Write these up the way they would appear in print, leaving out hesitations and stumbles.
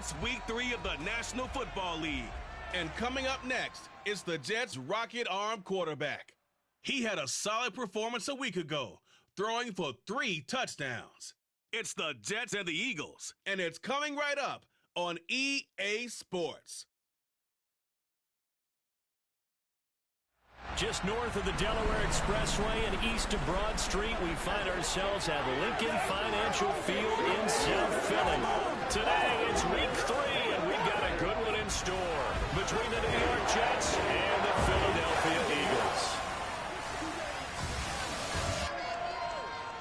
It's Week 3 of the National Football League. And coming up next is the Jets' rocket arm quarterback. He had a solid performance a week ago, throwing for 3 touchdowns. It's the Jets and the Eagles, and it's coming right up on EA Sports. Just north of the Delaware Expressway and east of Broad Street, we find ourselves at Lincoln Financial Field in South Philly. Today, it's Week 3, and we've got a good one in store between the New York Jets and the Philadelphia Eagles.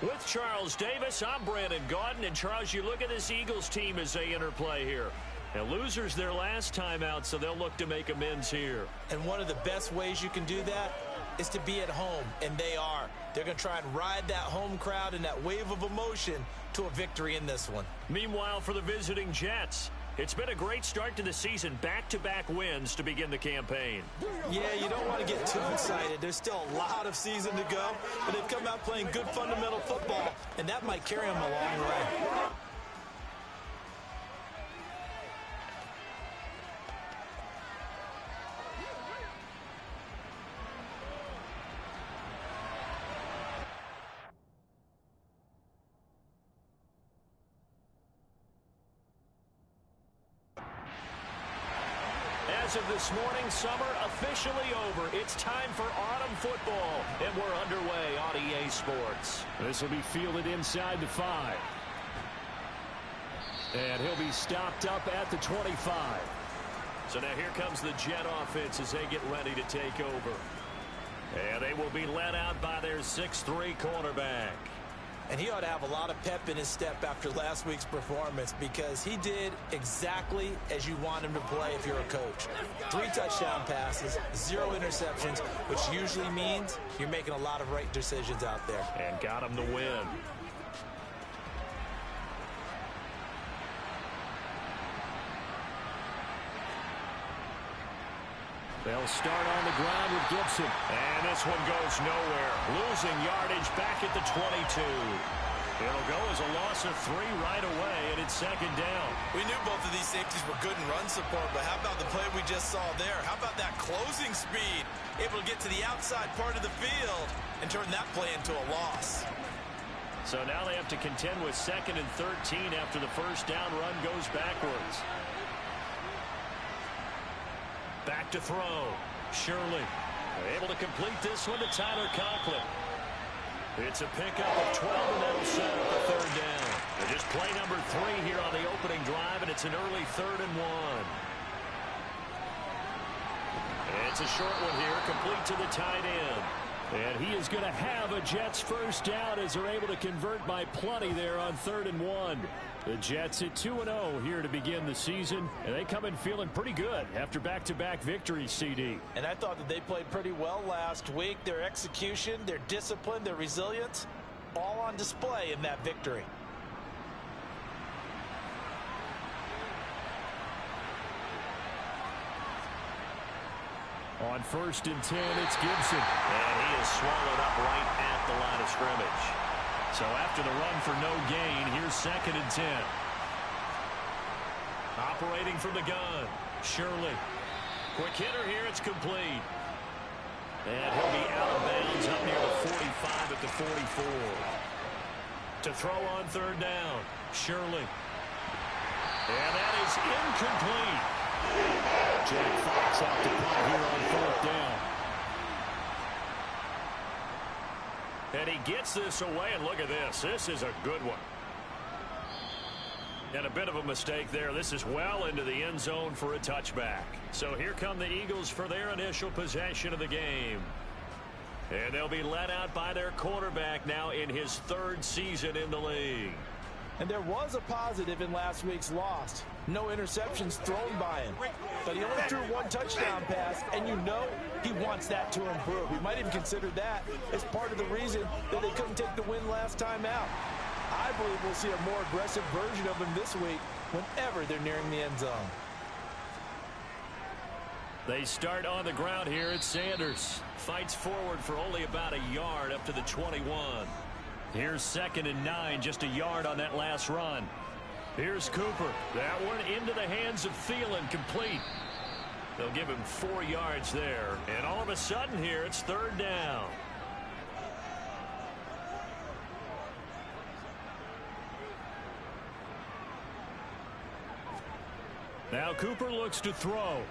With Charles Davis, I'm Brandon Gaudin, and Charles, you look at this Eagles team as they interplay here. And losers their last time out, so they'll look to make amends here. And one of the best ways you can do that is to be at home, and they are. They're going to try and ride that home crowd and that wave of emotion to a victory in this one. Meanwhile, for the visiting Jets, it's been a great start to the season. Back-to-back wins to begin the campaign. Yeah, you don't want to get too excited. There's still a lot of season to go, but they've come out playing good fundamental football, and that might carry them a long way. As of this morning, summer officially over. It's time for autumn football, and we're underway on EA Sports. This will be fielded inside the 5. And he'll be stopped up at the 25. So now here comes the Jet offense as they get ready to take over. And they will be led out by their 6'3" cornerback. And he ought to have a lot of pep in his step after last week's performance because he did exactly as you want him to play if you're a coach. 3 touchdown passes, 0 interceptions, which usually means you're making a lot of right decisions out there. And got him the win. They'll start on the ground with Gibson. And this one goes nowhere. Losing yardage back at the 22. It'll go as a loss of 3 right away, and it's second down. We knew both of these safeties were good in run support, but how about the play we just saw there? How about that closing speed? Able to get to the outside part of the field and turn that play into a loss. So now they have to contend with 2nd and 13 after the first down run goes backwards. Back to throw. Shirley able to complete this one to Tyler Conklin. It's a pickup of 12, and that'll set up a 3rd down. They're just play number 3 here on the opening drive, and it's an early 3rd and 1. It's a short one here, complete to the tight end. And he is going to have a Jets first down as they're able to convert by plenty there on 3rd and 1. The Jets at 2-0 here to begin the season, and they come in feeling pretty good after back-to-back victories, CD. And I thought that they played pretty well last week. Their execution, their discipline, their resilience, all on display in that victory. On 1st and 10, it's Gibson. And he is swallowed up right at the line of scrimmage. So after the run for no gain, here's 2nd and 10. Operating from the gun, Shirley. Quick hitter here, it's complete. And he'll be out of bounds up near the 45 at the 44. To throw on 3rd down, Shirley. And that is incomplete. Jack Fox out to punt here on 4th down. And he gets this away, and look at this. This is a good one. And a bit of a mistake there. This is well into the end zone for a touchback. So here come the Eagles for their initial possession of the game. And they'll be led out by their quarterback now in his 3rd season in the league. And there was a positive in last week's loss. No interceptions thrown by him. But he only threw 1 touchdown pass, and you know he wants that to improve. We might even consider that as part of the reason that they couldn't take the win last time out. I believe we'll see a more aggressive version of him this week whenever they're nearing the end zone. They start on the ground here. It's Sanders. Fights forward for only about a yard up to the 21. Here's 2nd and 9, just a yard on that last run. Here's Cooper. That one into the hands of Thielen, complete. They'll give him 4 yards there. And all of a sudden here, it's 3rd down. Now Cooper looks to throw.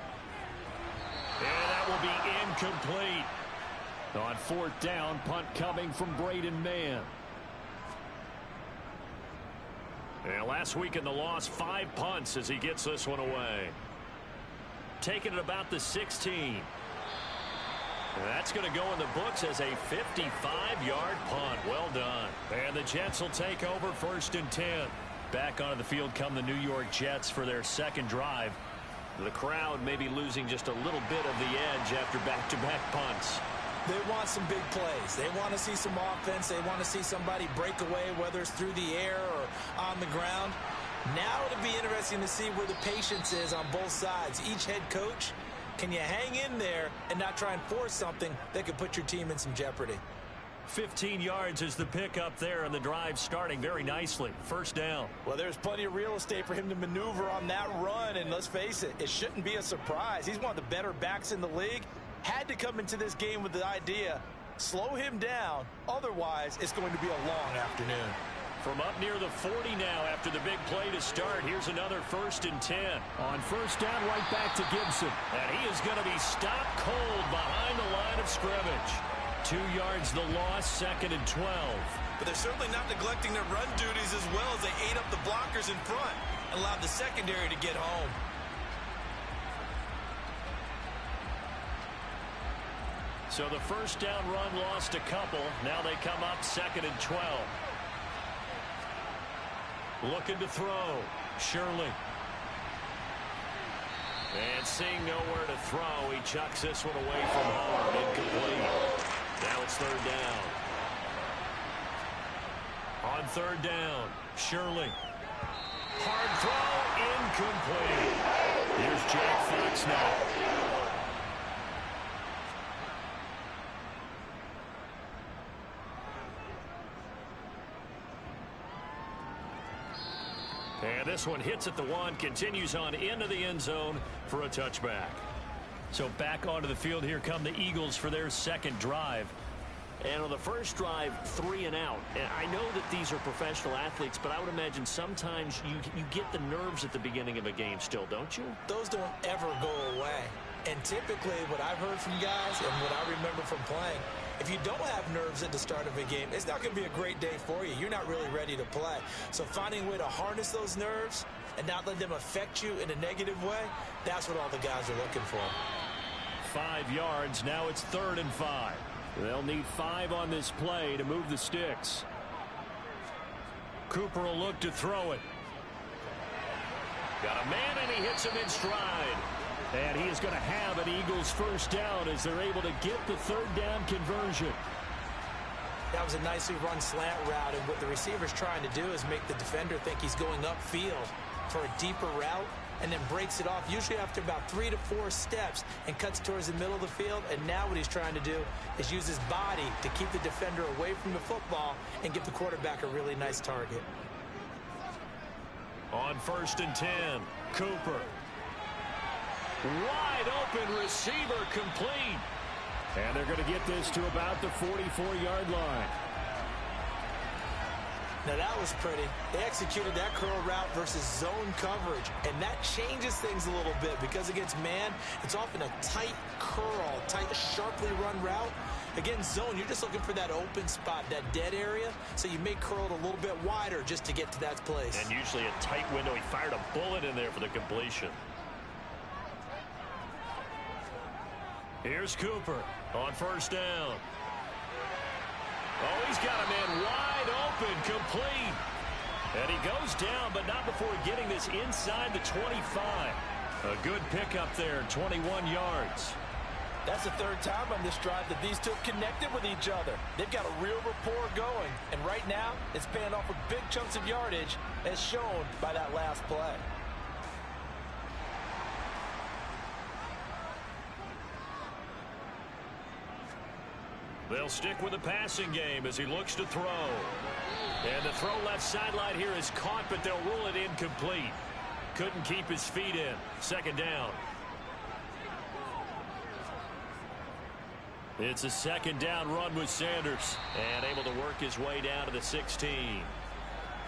And that will be incomplete. On 4th down, punt coming from Braden Mann. And last week in the loss, 5 punts as he gets this one away. Taking it about the 16. And that's going to go in the books as a 55-yard punt. Well done. And the Jets will take over 1st and 10. Back onto the field come the New York Jets for their 2nd drive. The crowd may be losing just a little bit of the edge after back-to-back punts. They want some big plays. They want to see some offense. They want to see somebody break away, whether it's through the air or on the ground. Now it'll be interesting to see where the patience is on both sides. Each head coach, can you hang in there and not try and force something that could put your team in some jeopardy? 15 yards is the pickup there, and the drive starting very nicely. 1st down. Well, there's plenty of real estate for him to maneuver on that run, and let's face it, it shouldn't be a surprise. He's one of the better backs in the league. Had to come into this game with the idea, slow him down, otherwise it's going to be a long afternoon. From up near the 40 now after the big play to start, here's another 1st and 10. On 1st down, right back to Gibson. And he is going to be stopped cold behind the line of scrimmage. 2 yards the loss, 2nd and 12. But they're certainly not neglecting their run duties as well as they ate up the blockers in front and allowed the secondary to get home. So the 1st down run lost a couple. Now they come up 2nd and 12. Looking to throw. Shirley. And seeing nowhere to throw, he chucks this one away from home. Incomplete. Now it's 3rd down. On 3rd down, Shirley. Hard throw, incomplete. Here's Jack Fox now. And this one hits at the 1, continues on into the end zone for a touchback. So back onto the field, here come the Eagles for their 2nd drive. And on the first drive, 3 and out. And I know that these are professional athletes, but I would imagine sometimes you get the nerves at the beginning of a game still, don't you? Those don't ever go away. And typically what I've heard from guys and what I remember from playing, if you don't have nerves at the start of a game, it's not going to be a great day for you. You're not really ready to play. So finding a way to harness those nerves and not let them affect you in a negative way, that's what all the guys are looking for. 5 yards. Now it's 3rd and 5. They'll need 5 on this play to move the sticks. Cooper will look to throw it. Got a man, and he hits him in stride. And he is going to have an Eagles 1st down as they're able to get the 3rd down conversion. That was a nicely run slant route, and what the receiver's trying to do is make the defender think he's going upfield for a deeper route, and then breaks it off, usually after about 3 to 4 steps, and cuts towards the middle of the field. And now what he's trying to do is use his body to keep the defender away from the football and give the quarterback a really nice target. On 1st and 10, Cooper. Wide open receiver, complete. And they're going to get this to about the 44-yard line. Now that was pretty. They executed that curl route versus zone coverage, and that changes things a little bit because against man, it's often a tight curl, tight, sharply run route. Against zone, you're just looking for that open spot, that dead area, so you may curl it a little bit wider just to get to that place. And usually a tight window. He fired a bullet in there for the completion. Here's Cooper on 1st down. Oh, he's got a man wide open, complete. And he goes down, but not before getting this inside the 25. A good pickup there, 21 yards. That's the 3rd time on this drive that these two have connected with each other. They've got a real rapport going, and right now it's paying off with big chunks of yardage as shown by that last play. They'll stick with the passing game as he looks to throw. And the throw left sideline here is caught, but they'll rule it incomplete. Couldn't keep his feet in. Second down. It's a second down run with Sanders. And able to work his way down to the 16.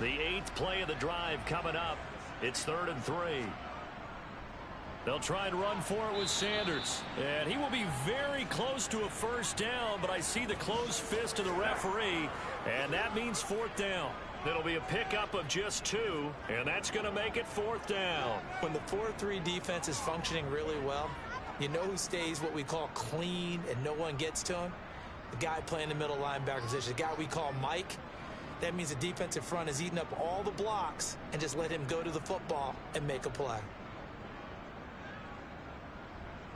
The 8th play of the drive coming up. It's 3rd and 3. They'll try and run for it with Sanders. And he will be very close to a first down, but I see the closed fist of the referee, and that means 4th down. It'll be a pickup of just 2, and that's going to make it 4th down. When the 4-3 defense is functioning really well, you know who stays what we call clean and no one gets to him? The guy playing the middle linebacker position, the guy we call Mike. That means the defensive front is eating up all the blocks and just let him go to the football and make a play.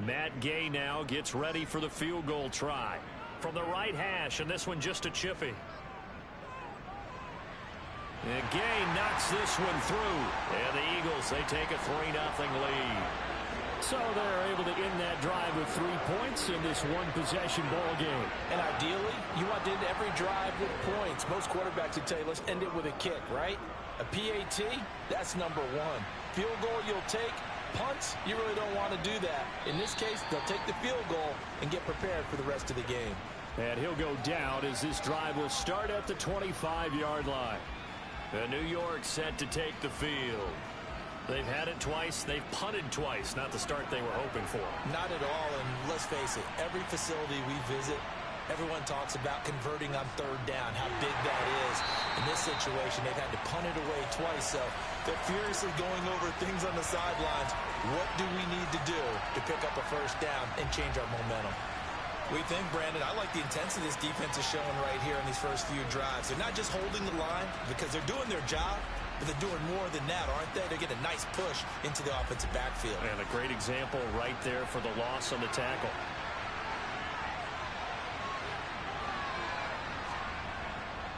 Matt Gay now gets ready for the field goal try. From the right hash, and this one just a chippy. And Gay knocks this one through. And the Eagles, they take a 3-0 lead. So they're able to end that drive with 3 points in this one-possession ball game. And ideally, you want to end every drive with points. Most quarterbacks would tell you, let's end it with a kick, right? A PAT, that's number 1. Field goal you'll take. Punts, you really don't want to do that. In this case, they'll take the field goal and get prepared for the rest of the game. And he'll go down as this drive will start at the 25-yard line. And New York set to take the field. They've had it twice. They've punted twice. Not the start they were hoping for. Not at all, and let's face it, every facility we visit, everyone talks about converting on 3rd down, how big that is. In this situation, they've had to punt it away twice, so they're furiously going over things on the sidelines. What do we need to do to pick up a first down and change our momentum? We think, Brandon, I like the intensity this defense is showing right here in these first few drives. They're not just holding the line because they're doing their job, but they're doing more than that, aren't they? They're getting a nice push into the offensive backfield. And a great example right there for the loss on the tackle.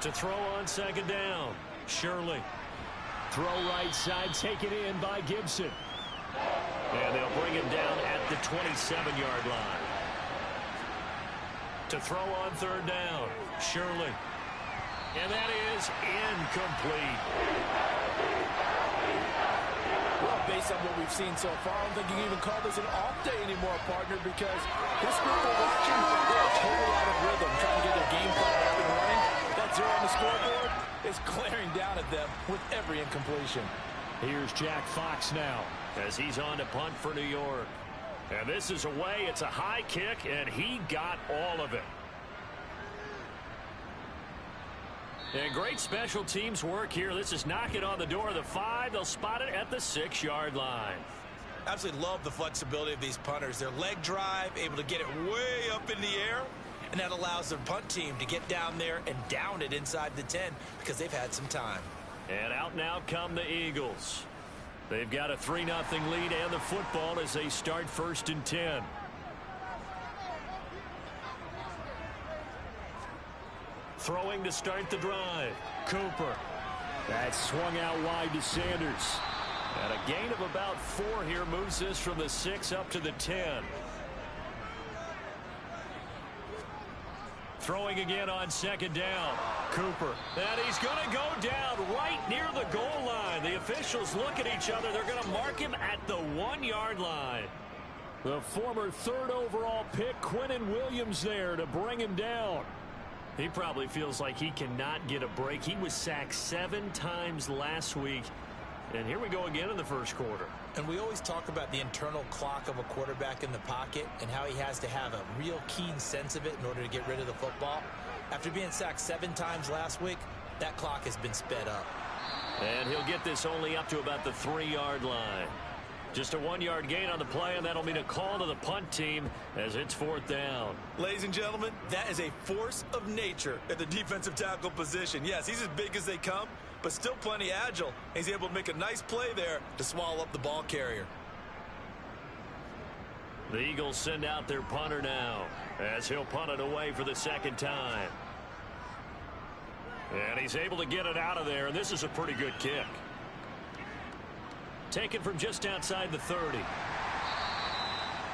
To throw on second down, Shirley. Throw right side, taken in by Gibson. And they'll bring him down at the 27-yard line. To throw on 3rd down, Shirley. And that is incomplete. Well, based on what we've seen so far, I don't think you can even call this an off day anymore, partner, because this group we're watching, they're totally out of rhythm, trying to get their game plan up and running. That 0 on the scoreboard is glaring down at them with every incompletion. Here's Jack Fox now as he's on to punt for New York. And this is away. It's a high kick, and he got all of it. And great special teams work here. This is knocking on the door of the 5. They'll spot it at the 6-yard line. Absolutely love the flexibility of these punters. Their leg drive, able to get it way up in the air, and that allows their punt team to get down there and down it inside the 10 because they've had some time. And out now come the Eagles. They've got a 3-0 lead and the football as they start 1st and 10. Throwing to start the drive. Cooper. That swung out wide to Sanders. And a gain of about 4 here moves this from the 6 up to the 10. Throwing again on second down. Cooper. And he's going to go down right near the goal line. The officials look at each other. They're going to mark him at the 1-yard line. The former 3rd overall pick, Quinnen Williams, there to bring him down. He probably feels like he cannot get a break. He was sacked 7 times last week. And here we go again in the first quarter. And we always talk about the internal clock of a quarterback in the pocket and how he has to have a real keen sense of it in order to get rid of the football. After being sacked 7 times last week, that clock has been sped up. And he'll get this only up to about the 3-yard line. Just a 1-yard gain on the play, and that'll mean a call to the punt team as it's 4th down. Ladies and gentlemen, that is a force of nature at the defensive tackle position. Yes, he's as big as they come, but still plenty agile. He's able to make a nice play there to swallow up the ball carrier. The Eagles send out their punter now as he'll punt it away for the 2nd time. And he's able to get it out of there, and this is a pretty good kick. Taken from just outside the 30.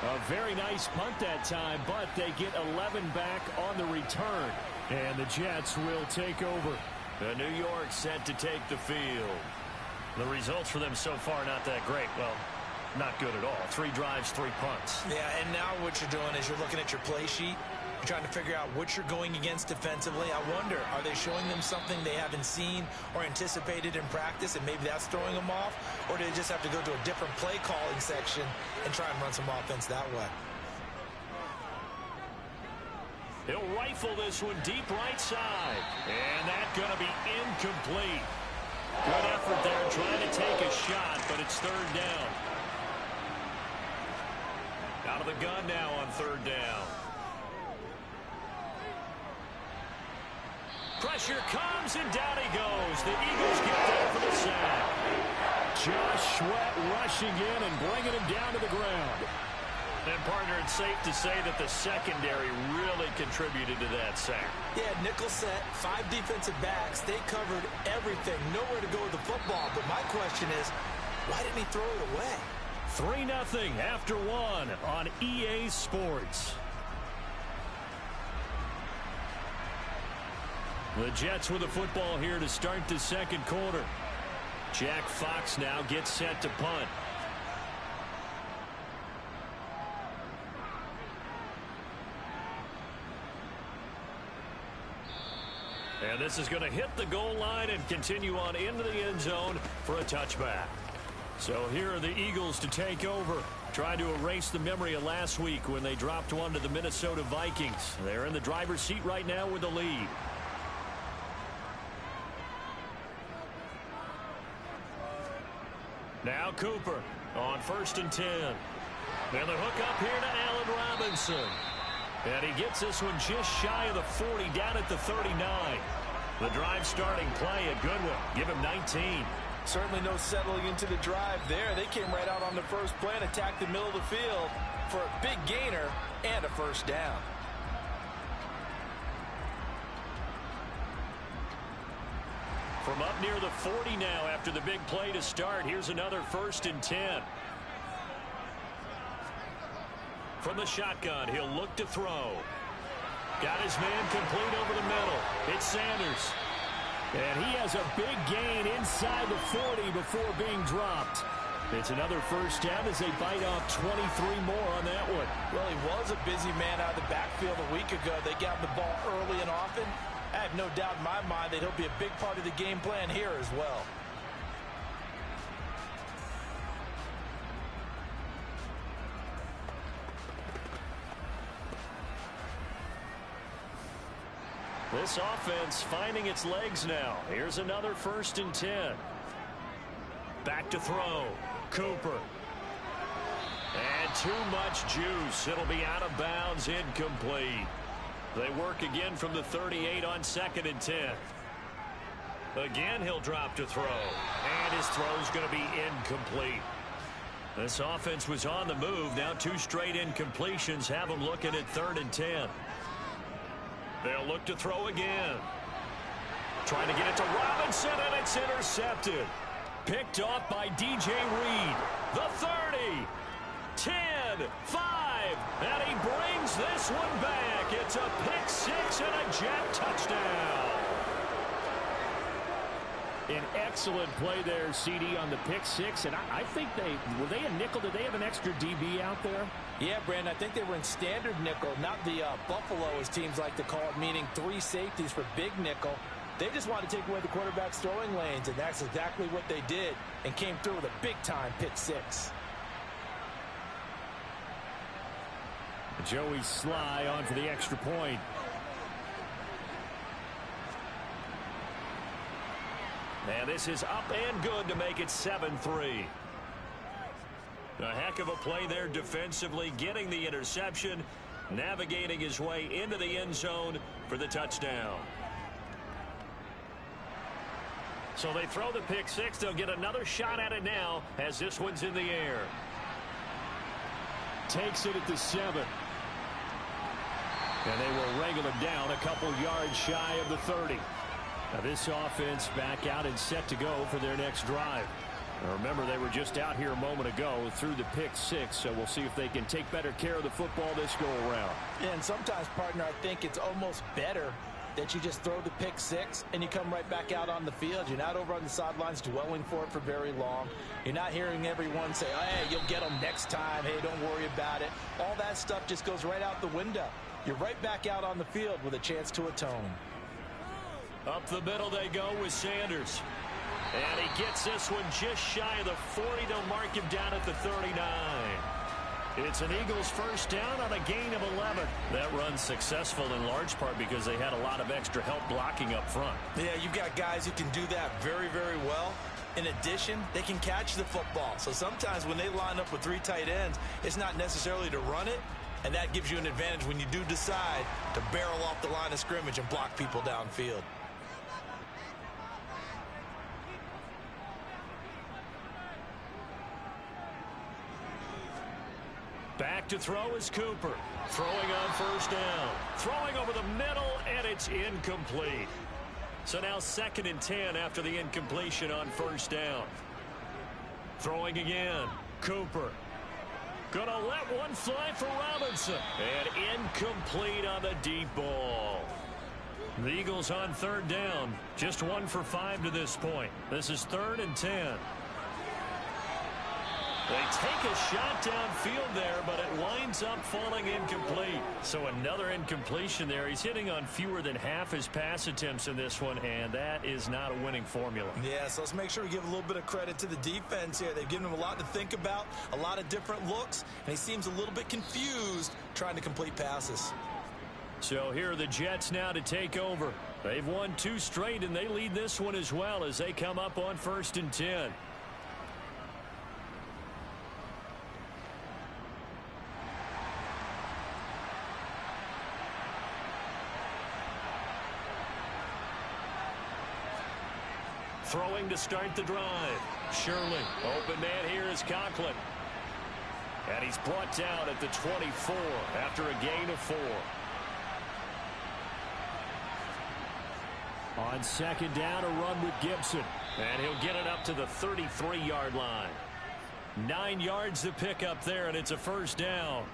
A very nice punt that time, but they get 11 back on the return. And the Jets will take over. The New York set to take the field. The results for them so far not that great. Well, not good at all. 3 drives, 3 punts. Yeah, and now what you're doing is you're looking at your play sheet. You're trying to figure out what you're going against defensively. I wonder, are they showing them something they haven't seen or anticipated in practice, and maybe that's throwing them off? Or do they just have to go to a different play calling section and try and run some offense that way? He'll rifle this one deep right side. And that's going to be incomplete. Good effort there trying to take a shot, but it's 3rd down. Out of the gun now on 3rd down. Pressure comes, and down he goes. The Eagles get there for the sack. Josh Sweat rushing in and bringing him down to the ground. And, partner, it's safe to say that the secondary really contributed to that sack. Yeah, nickel set, 5 defensive backs. They covered everything. Nowhere to go with the football. But my question is, why didn't he throw it away? 3-0 after 1 on EA Sports. The Jets with the football here to start the 2nd quarter. Jack Fox now gets set to punt. And this is going to hit the goal line and continue on into the end zone for a touchback. So here are the Eagles to take over, trying to erase the memory of last week when they dropped one to the Minnesota Vikings. They're in the driver's seat right now with the lead. Now Cooper on 1st and 10. And the hook up here to Allen Robinson. And he gets this one just shy of the 40, down at the 39. The drive starting play, a good one. Give him 19. Certainly no settling into the drive there. They came right out on the first play and attacked the middle of the field for a big gainer and a 1st down. From up near the 40 now after the big play to start. Here's another 1st and 10. From the shotgun, he'll look to throw. Got his man complete over the middle. It's Sanders. And he has a big gain inside the 40 before being dropped. It's another 1st down as they bite off 23 more on that one. Well, he was a busy man out of the backfield a week ago. They got him the ball early and often. I have no doubt in my mind that he'll be a big part of the game plan here as well. This offense finding its legs now. Here's another 1st and 10. Back to throw. Cooper. And too much juice. It'll be out of bounds, incomplete. They work again from the 38 on 2nd and 10. Again, he'll drop to throw. And his throw's going to be incomplete. This offense was on the move. Now 2 straight incompletions have them looking at 3rd and 10. They'll look to throw again. Trying to get it to Robinson, and it's intercepted. Picked off by DJ Reed. The 30. 10, 5, and he brings this one back. It's a pick 6 and a Jet touchdown. An excellent play there, CD, on the pick 6, and I think were they a nickel? Did they have an extra DB out there? Yeah, Brandon, I think they were in standard nickel, not the Buffalo, as teams like to call it, meaning 3 safeties for big nickel. They just wanted to take away the quarterback's throwing lanes, and that's exactly what they did, and came through with a big-time pick 6. Joey Sly on for the extra point. And this is up and good to make it 7-3. A heck of a play there defensively, getting the interception, navigating his way into the end zone for the touchdown. So they throw the pick 6. They'll get another shot at it now as this one's in the air. Takes it at the 7. And they will wrangle him down a couple yards shy of the 30. Now this offense back out and set to go for their next drive. Remember, they were just out here a moment ago through the pick six, so we'll see if they can take better care of the football this go-around. And sometimes, partner, I think it's almost better that you just throw the pick six and you come right back out on the field. You're not over on the sidelines dwelling for it for very long. You're not hearing everyone say, oh, hey, you'll get them next time. Hey, don't worry about it. All that stuff just goes right out the window. You're right back out on the field with a chance to atone. Up the middle they go with Sanders. And he gets this one just shy of the 40. They'll mark him down at the 39. It's an Eagles first down on a gain of 11. That run's successful in large part because they had a lot of extra help blocking up front. Yeah, you've got guys who can do that very, very well. In addition, they can catch the football. So sometimes when they line up with 3 tight ends, it's not necessarily to run it, and that gives you an advantage when you do decide to barrel off the line of scrimmage and block people downfield. Back to throw is Cooper. Throwing on first down. Throwing over the middle, and it's incomplete. So now 2nd and 10 after the incompletion on first down. Throwing again. Cooper. Gonna let one fly for Robinson. And incomplete on the deep ball. The Eagles on 3rd down. Just 1 for 5 to this point. This is 3rd and 10. They take a shot downfield there, but it winds up falling incomplete. So another incompletion there. He's hitting on fewer than half his pass attempts in this one, and that is not a winning formula. Yeah, so let's make sure we give a little bit of credit to the defense here. They've given him a lot to think about, a lot of different looks, and he seems a little bit confused trying to complete passes. So here are the Jets now to take over. They've won 2 straight, and they lead this one as well as they come up on 1st and 10. Throwing to start the drive. Shirley. Open man here is Conklin. And he's brought down at the 24 after a gain of 4. On 2nd down, a run with Gibson. And he'll get it up to the 33-yard line. 9 yards to pick up there, and it's a first down.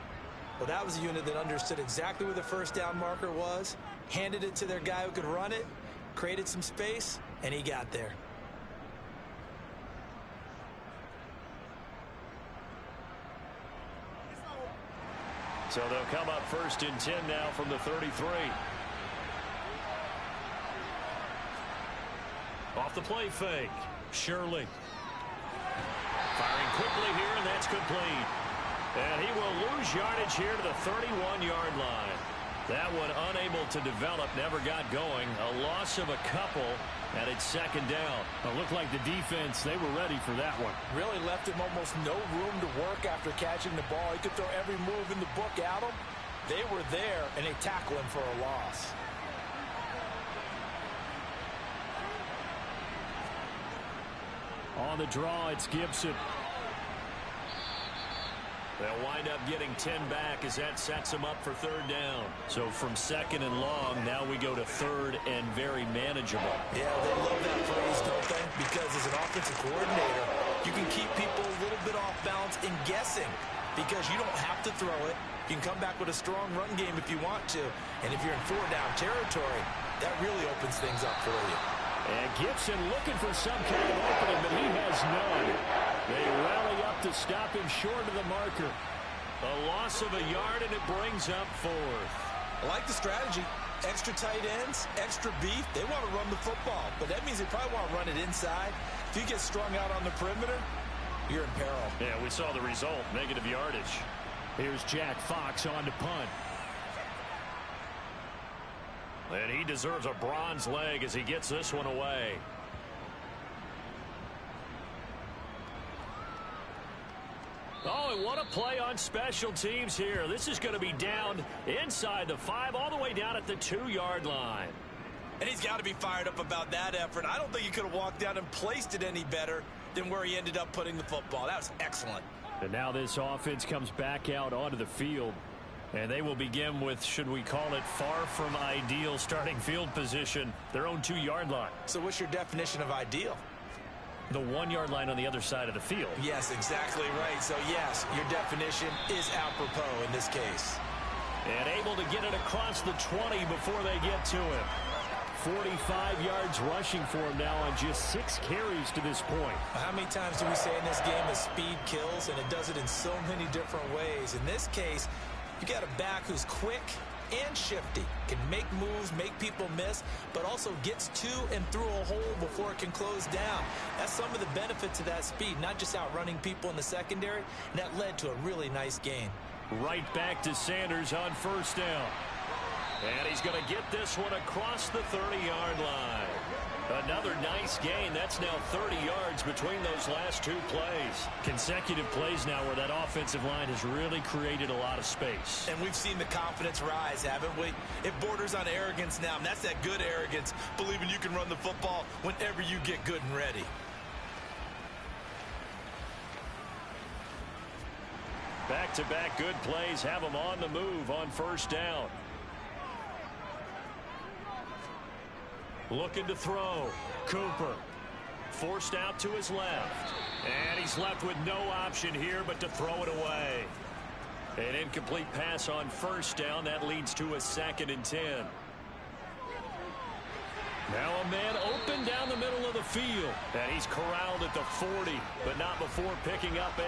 Well, that was a unit that understood exactly where the first down marker was, handed it to their guy who could run it, created some space, and he got there. So they'll come up 1st and 10 now from the 33. Off the play fake. Shirley. Firing quickly here, and that's complete. And he will lose yardage here to the 31-yard line. That one unable to develop, never got going. A loss of a couple, and it's 2nd down. It looked like the defense, they were ready for that one. Really left him almost no room to work after catching the ball. He could throw every move in the book at him. They were there, and they tackle him for a loss. On the draw, it's Gibson. They'll wind up getting 10 back as that sets them up for 3rd down. So from 2nd and long, now we go to 3rd and very manageable. Yeah, they love that phrase, don't they? Because as an offensive coordinator, you can keep people a little bit off balance in guessing because you don't have to throw it. You can come back with a strong run game if you want to. And if you're in 4-down territory, that really opens things up for you. And Gibson looking for some kind of opening, but he has none. They rally up to stop him short of the marker. A loss of a yard, and it brings up 4th. I like the strategy. Extra tight ends, extra beef. They want to run the football, but that means they probably want to run it inside. If you get strung out on the perimeter, you're in peril. Yeah, we saw the result, negative yardage. Here's Jack Fox on to punt. And he deserves a bronze leg as he gets this one away. Oh, and what a play on special teams here. This is going to be down inside the 5, all the way down at the 2-yard line. And he's got to be fired up about that effort. I don't think he could have walked down and placed it any better than where he ended up putting the football. That was excellent. And now this offense comes back out onto the field. And they will begin with, should we call it, far from ideal starting field position, their own 2-yard line. So what's your definition of ideal? The 1-yard line on the other side of the field. Yes, exactly right. So, yes, your definition is apropos in this case. And able to get it across the 20 before they get to him. 45 yards rushing for him now on just 6 carries to this point. How many times do we say in this game that speed kills, and it does it in so many different ways? In this case, you got a back who's quick and shifty, can make moves, make people miss, but also gets to and through a hole before it can close down. That's some of the benefits of that speed, not just outrunning people in the secondary, and that led to a really nice gain. Right back to Sanders on first down. And he's going to get this one across the 30-yard line. Another nice gain. That's now 30 yards between those last 2 plays. Consecutive plays now where that offensive line has really created a lot of space. And we've seen the confidence rise, haven't we? It borders on arrogance now, and that's that good arrogance, believing you can run the football whenever you get good and ready. Back-to-back good plays have them on the move on first down. Looking to throw. Cooper forced out to his left. And he's left with no option here but to throw it away. An incomplete pass on first down. That leads to a 2nd and 10. Now a man open down the middle of the field. And he's corralled at the 40, but not before picking up 8.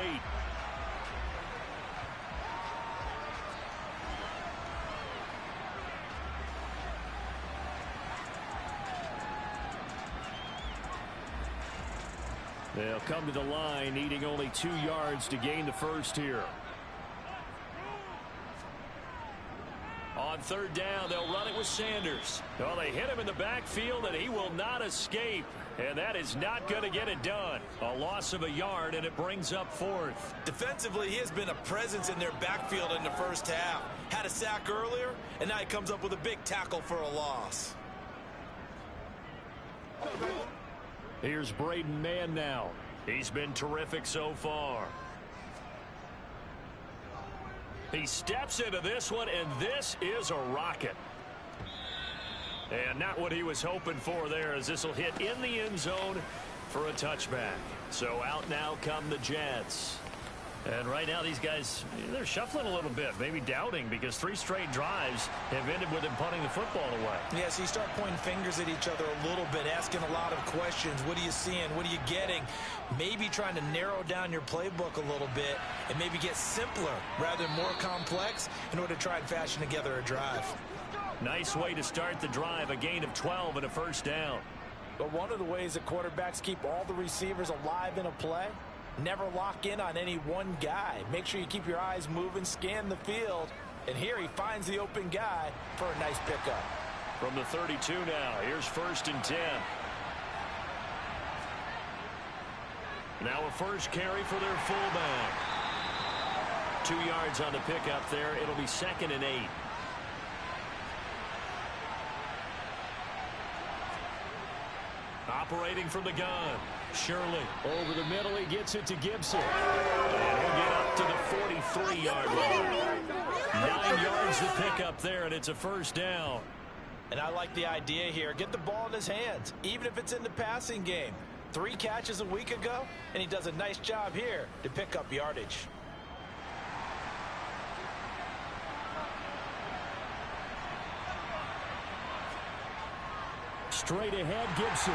They'll come to the line, needing only 2 yards to gain the first here. On third down, they'll run it with Sanders. Well, they hit him in the backfield, and he will not escape. And that is not going to get it done. A loss of a yard, and it brings up 4th. Defensively, he has been a presence in their backfield in the first half. Had a sack earlier, and now he comes up with a big tackle for a loss. Here's Braden Mann now. He's been terrific so far. He steps into this one, and this is a rocket. And not what he was hoping for there, as this will hit in the end zone for a touchback. So out now come the Jets. And right now these guys, they're shuffling a little bit, maybe doubting, because 3 straight drives have ended with them punting the football away. Yeah, so you start pointing fingers at each other a little bit, asking a lot of questions. What are you seeing? What are you getting? Maybe trying to narrow down your playbook a little bit and maybe get simpler rather than more complex in order to try and fashion together a drive. Nice way to start the drive, a gain of 12 and a first down. But one of the ways that quarterbacks keep all the receivers alive in a play, never lock in on any one guy. Make sure you keep your eyes moving, scan the field. And here he finds the open guy for a nice pickup. From the 32 now, here's 1st and 10. Now a first carry for their fullback. 2 yards on the pickup there. It'll be 2nd and 8. Operating from the gun. Shirley over the middle. He gets it to Gibson. And he'll get up to the 43-yard line. 9 yards to pick up there, and it's a first down. And I like the idea here. Get the ball in his hands, even if it's in the passing game. 3 catches a week ago, and he does a nice job here to pick up yardage. Straight ahead, Gibson.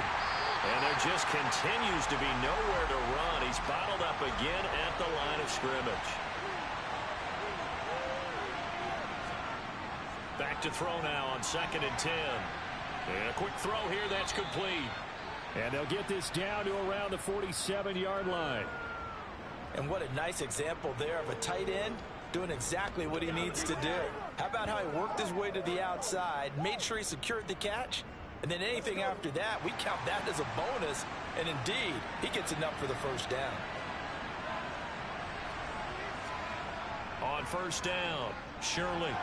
And there just continues to be nowhere to run. He's bottled up again at the line of scrimmage. Back to throw now on 2nd and 10. And a quick throw here, that's complete. And they'll get this down to around the 47-yard line. And what a nice example there of a tight end doing exactly what he needs to do. How about how he worked his way to the outside, made sure he secured the catch, and then anything after that, we count that as a bonus. And indeed, he gets enough for the first down. On first down, Shirley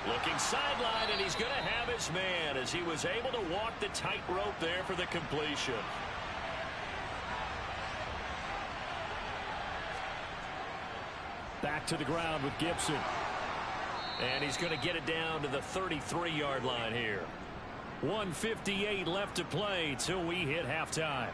looking sideline, and he's going to have his man as he was able to walk the tightrope there for the completion. Back to the ground with Gibson. And he's going to get it down to the 33-yard line here. 1:58 left to play till we hit halftime.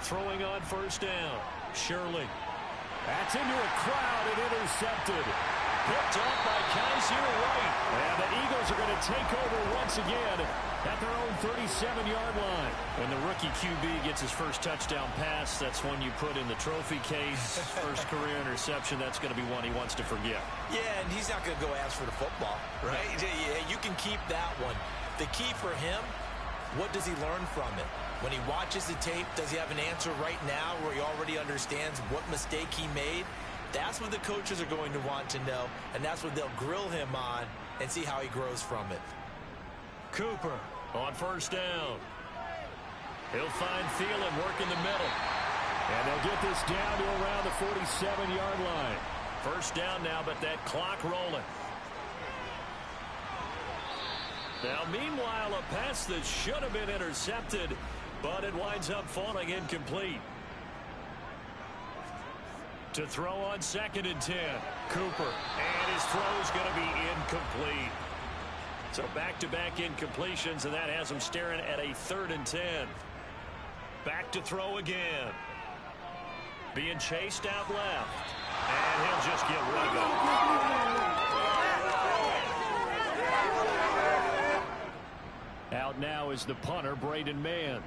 Throwing on first down. Shirley. That's into a crowd and intercepted. Picked off by Kaiser White. And the Eagles are going to take over once again at their own 37-yard line. When the rookie QB gets his first touchdown pass, that's one you put in the trophy case. First career interception, that's going to be one he wants to forget. Yeah, and he's not going to go ask for the football, right? Yeah, you can keep that one. The key for him, what does he learn from it? When he watches the tape, does he have an answer right now where he already understands what mistake he made? That's what the coaches are going to want to know, and that's what they'll grill him on and see how he grows from it. Cooper on first down. He'll find Thielen work in the middle. And they'll get this down to around the 47-yard line. First down now, but that clock rolling. Now, meanwhile, a pass that should have been intercepted, but it winds up falling incomplete. To throw on 2nd and 10. Cooper. And his throw's going to be incomplete. So back-to-back incompletions, and that has him staring at a 3rd and 10. Back to throw again. Being chased out left. And he'll just get rid of it. Out now is the punter, Braden Mann.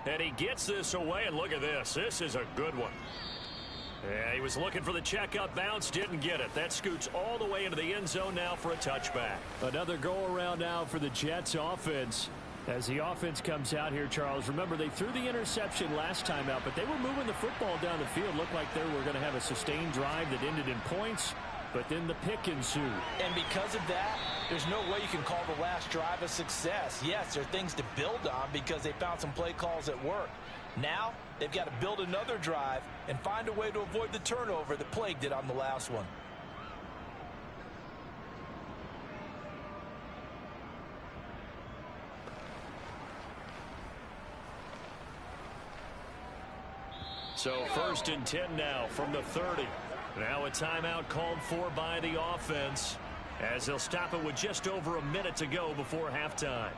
And he gets this away, and look at this. This is a good one. Yeah, he was looking for the checkup bounce, didn't get it. That scoots all the way into the end zone now for a touchback. Another go-around now for the Jets offense. As the offense comes out here, Charles, remember they threw the interception last time out, but they were moving the football down the field. Looked like they were going to have a sustained drive that ended in points, but then the pick ensued. And because of that, there's no way you can call the last drive a success. Yes, there are things to build on because they found some play calls that work. Now, they've got to build another drive and find a way to avoid the turnover that plagued it on the last one. So 1st and 10 now from the 30. Now a timeout called for by the offense as they'll stop it with just over a minute to go before halftime.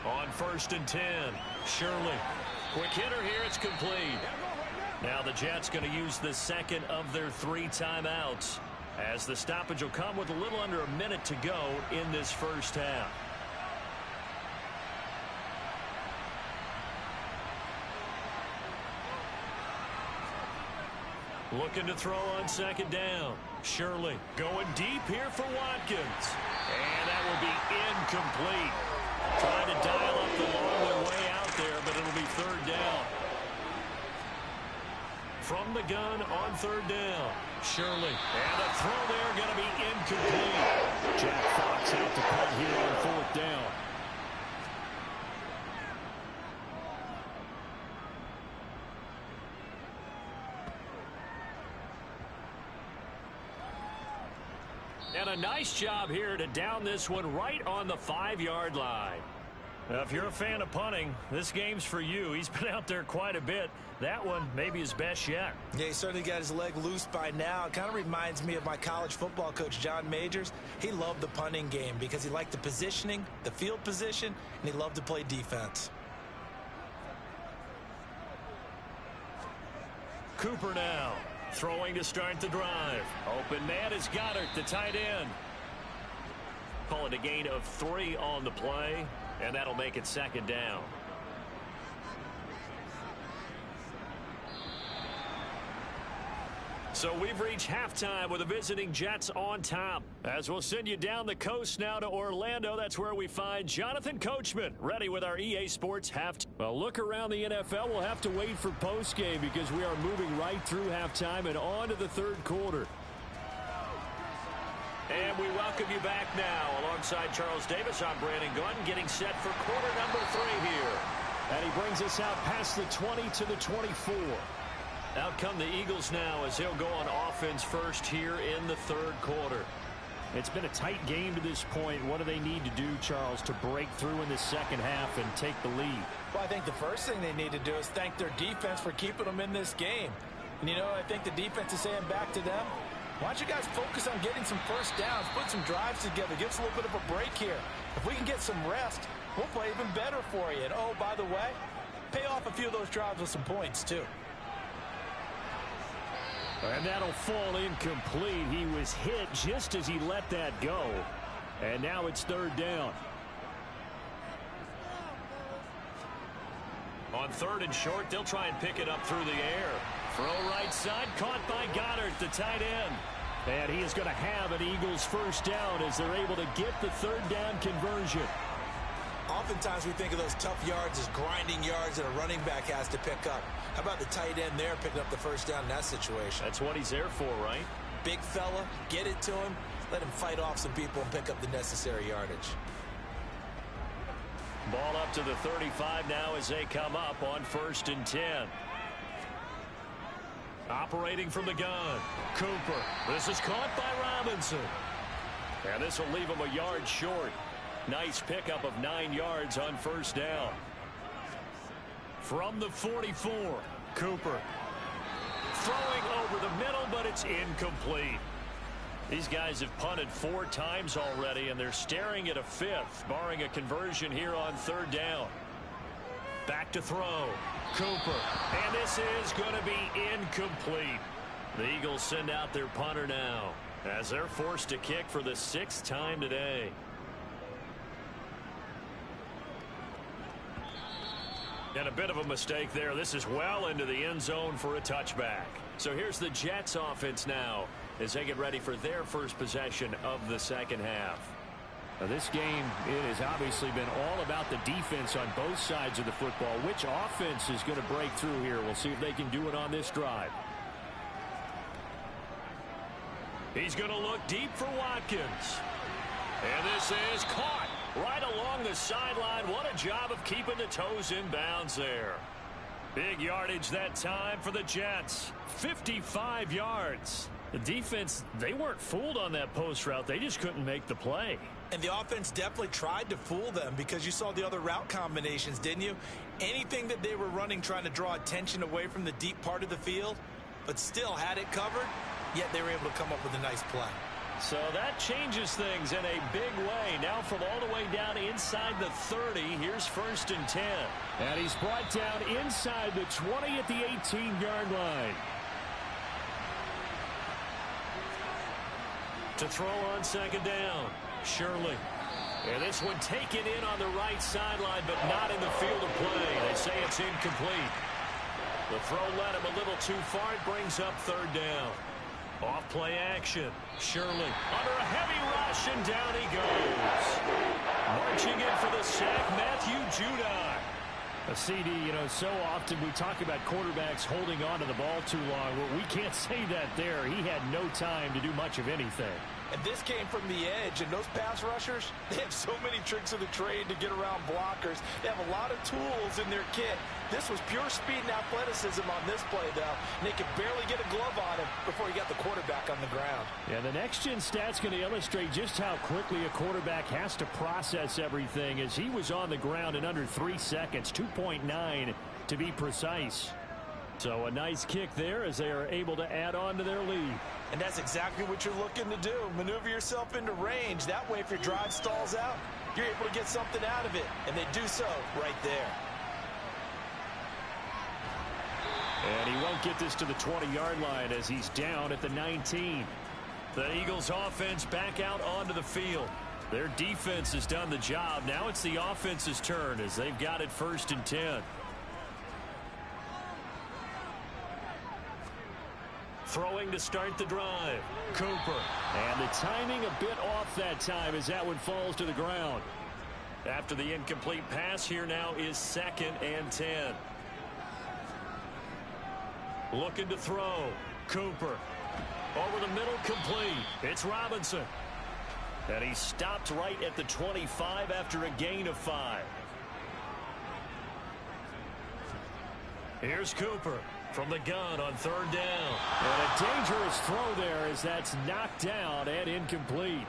On 1st and 10, Shirley. Quick hitter here, it's complete. Now the Jets going to use the second of their 3 timeouts, as the stoppage will come with a little under a minute to go in this first half. Looking to throw on 2nd down. Shirley going deep here for Watkins. And that will be incomplete. Trying to dial up the long one way out there, but it'll be 3rd down. From the gun on 3rd down. Shirley. And the throw there going to be incomplete. Jack Fox out to punt here on 4th down. And a nice job here to down this one right on the 5-yard line. Now, if you're a fan of punting, this game's for you. He's been out there quite a bit. That one maybe his best yet. Yeah, he certainly got his leg loose by now. It kind of reminds me of my college football coach, John Majors. He loved the punting game because he liked the positioning, the field position, and he loved to play defense. Cooper now. Throwing to start the drive. Open man is Goddard, the tight end. Call it a gain of 3 on the play, and that'll make it 2nd down. So we've reached halftime with the visiting Jets on top. As we'll send you down the coast now to Orlando, that's where we find Jonathan Coachman, ready with our EA Sports halftime. Well, look around the NFL. We'll have to wait for postgame because we are moving right through halftime and on to the 3rd quarter. And we welcome you back now. Alongside Charles Davis, I'm Brandon Gunn, getting set for quarter number 3 here. And he brings us out past the 20 to the 24. Out come the Eagles now as they'll go on offense first here in the 3rd quarter. It's been a tight game to this point. What do they need to do, Charles, to break through in the second half and take the lead? Well, I think the first thing they need to do is thank their defense for keeping them in this game. And I think the defense is saying back to them, why don't you guys focus on getting some first downs, put some drives together, give us a little bit of a break here. If we can get some rest, we'll play even better for you. And, oh, by the way, pay off a few of those drives with some points, too. And that'll fall incomplete. He was hit just as he let that go. And now it's third down. On third and short, they'll try and pick it up through the air. Throw right side, caught by Goddard, the tight end. And he is going to have an Eagles first down as they're able to get the third down conversion. Oftentimes we think of those tough yards as grinding yards that a running back has to pick up. How about the tight end there picking up the first down in that situation? That's what he's there for, right? Big fella, get it to him, let him fight off some people and pick up the necessary yardage. Ball up to the 35 now as they come up on 1st and 10. Operating from the gun, Cooper. This is caught by Robinson. And this will leave him a yard short. Nice pickup of 9 yards on first down. From the 44, Cooper. Throwing over the middle, but it's incomplete. These guys have punted 4 times already, and they're staring at a 5th, barring a conversion here on third down. Back to throw. Cooper. And this is going to be incomplete. The Eagles send out their punter now as they're forced to kick for the 6th time today. And a bit of a mistake there. This is well into the end zone for a touchback. So here's the Jets offense now as they get ready for their first possession of the second half. Now this game, it has obviously been all about the defense on both sides of the football. Which offense is going to break through here? We'll see if they can do it on this drive. He's going to look deep for Watkins. And this is caught right along the sideline. What a job of keeping the toes in bounds there. Big yardage that time for the Jets. 55 yards. The defense, they weren't fooled on that post route. They just couldn't make the play. And the offense definitely tried to fool them because you saw the other route combinations, didn't you? Anything that they were running trying to draw attention away from the deep part of the field, but still had it covered, yet they were able to come up with a nice play. So that changes things in a big way. Now from all the way down inside the 30, here's 1st and 10. And he's brought down inside the 20 at the 18-yard line. To throw on second down, Shirley. And this one taken in on the right sideline, but not in the field of play. They say it's incomplete. The throw led him a little too far. It brings up third down. Off play action. Shirley under a heavy rush, and down he goes. Marching in for the sack, Matthew Judon. A CD, so often we talk about quarterbacks holding on to the ball too long. Well, we can't say that there. He had no time to do much of anything. And this came from the edge, and those pass rushers, they have so many tricks of the trade to get around blockers. They have a lot of tools in their kit. This was pure speed and athleticism on this play, though, and they could barely get a glove on him before he got the quarterback on the ground. Yeah, the next-gen stat's going to illustrate just how quickly a quarterback has to process everything, as he was on the ground in under 3 seconds, 2.9 to be precise. So a nice kick there as they are able to add on to their lead. And that's exactly what you're looking to do. Maneuver yourself into range. That way, if your drive stalls out, you're able to get something out of it. And they do so right there. And he won't get this to the 20-yard line as he's down at the 19. The Eagles offense back out onto the field. Their defense has done the job. Now it's the offense's turn as they've got it 1st and 10. Throwing to start the drive. Cooper. And the timing a bit off that time as that one falls to the ground. After the incomplete pass, here now is 2nd and 10. Looking to throw. Cooper. Over the middle, complete. It's Robinson. And he stopped right at the 25 after a gain of 5. Here's Cooper from the gun on 3rd down. And a dangerous throw there as that's knocked down and incomplete.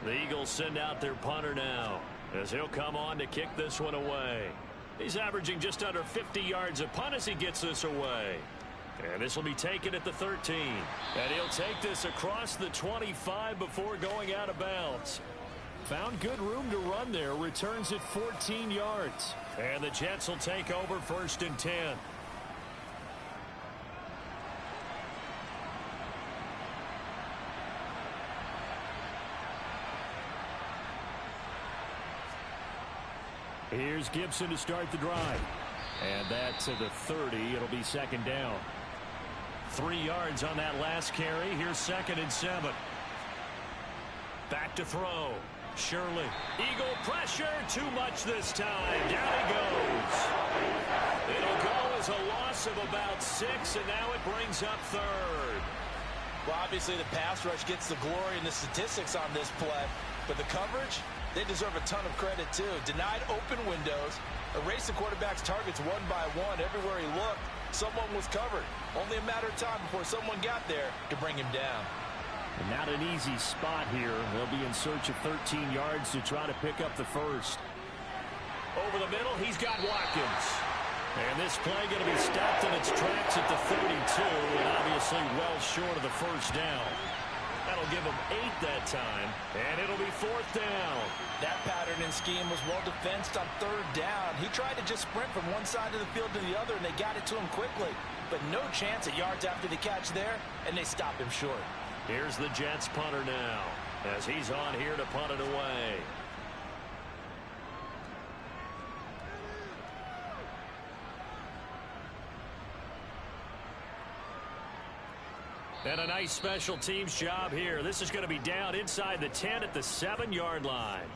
The Eagles send out their punter now as he'll come on to kick this one away. He's averaging just under 50 yards a punt as he gets this away. And this will be taken at the 13. And he'll take this across the 25 before going out of bounds. Found good room to run there. Returns it 14 yards. And the Jets will take over 1st and 10. Here's Gibson to start the drive. And that's to the 30. It'll be 2nd down. 3 yards on that last carry. Here's 2nd and 7. Back to throw. Shirley. Eagle pressure. Too much this time. Down he goes. It'll go as a loss of about 6, and now it brings up 3rd. Well, obviously the pass rush gets the glory and the statistics on this play, but the coverage, they deserve a ton of credit too. Denied open windows, erased the quarterback's targets one by one. Everywhere he looked, someone was covered. Only a matter of time before someone got there to bring him down. And not an easy spot here. They'll be in search of 13 yards to try to pick up the first. Over the middle, he's got Watkins. And this play going to be stopped in its tracks at the 32, and obviously well short of the first down. That'll give him 8 that time, and it'll be 4th down. That pattern and scheme was well defensed on 3rd down. He tried to just sprint from one side of the field to the other, and they got it to him quickly. But no chance at yards after the catch there, and they stop him short. Here's the Jets punter now, as he's on here to punt it away. And a nice special teams job here. This is going to be down inside the 10 at the 7-yard line.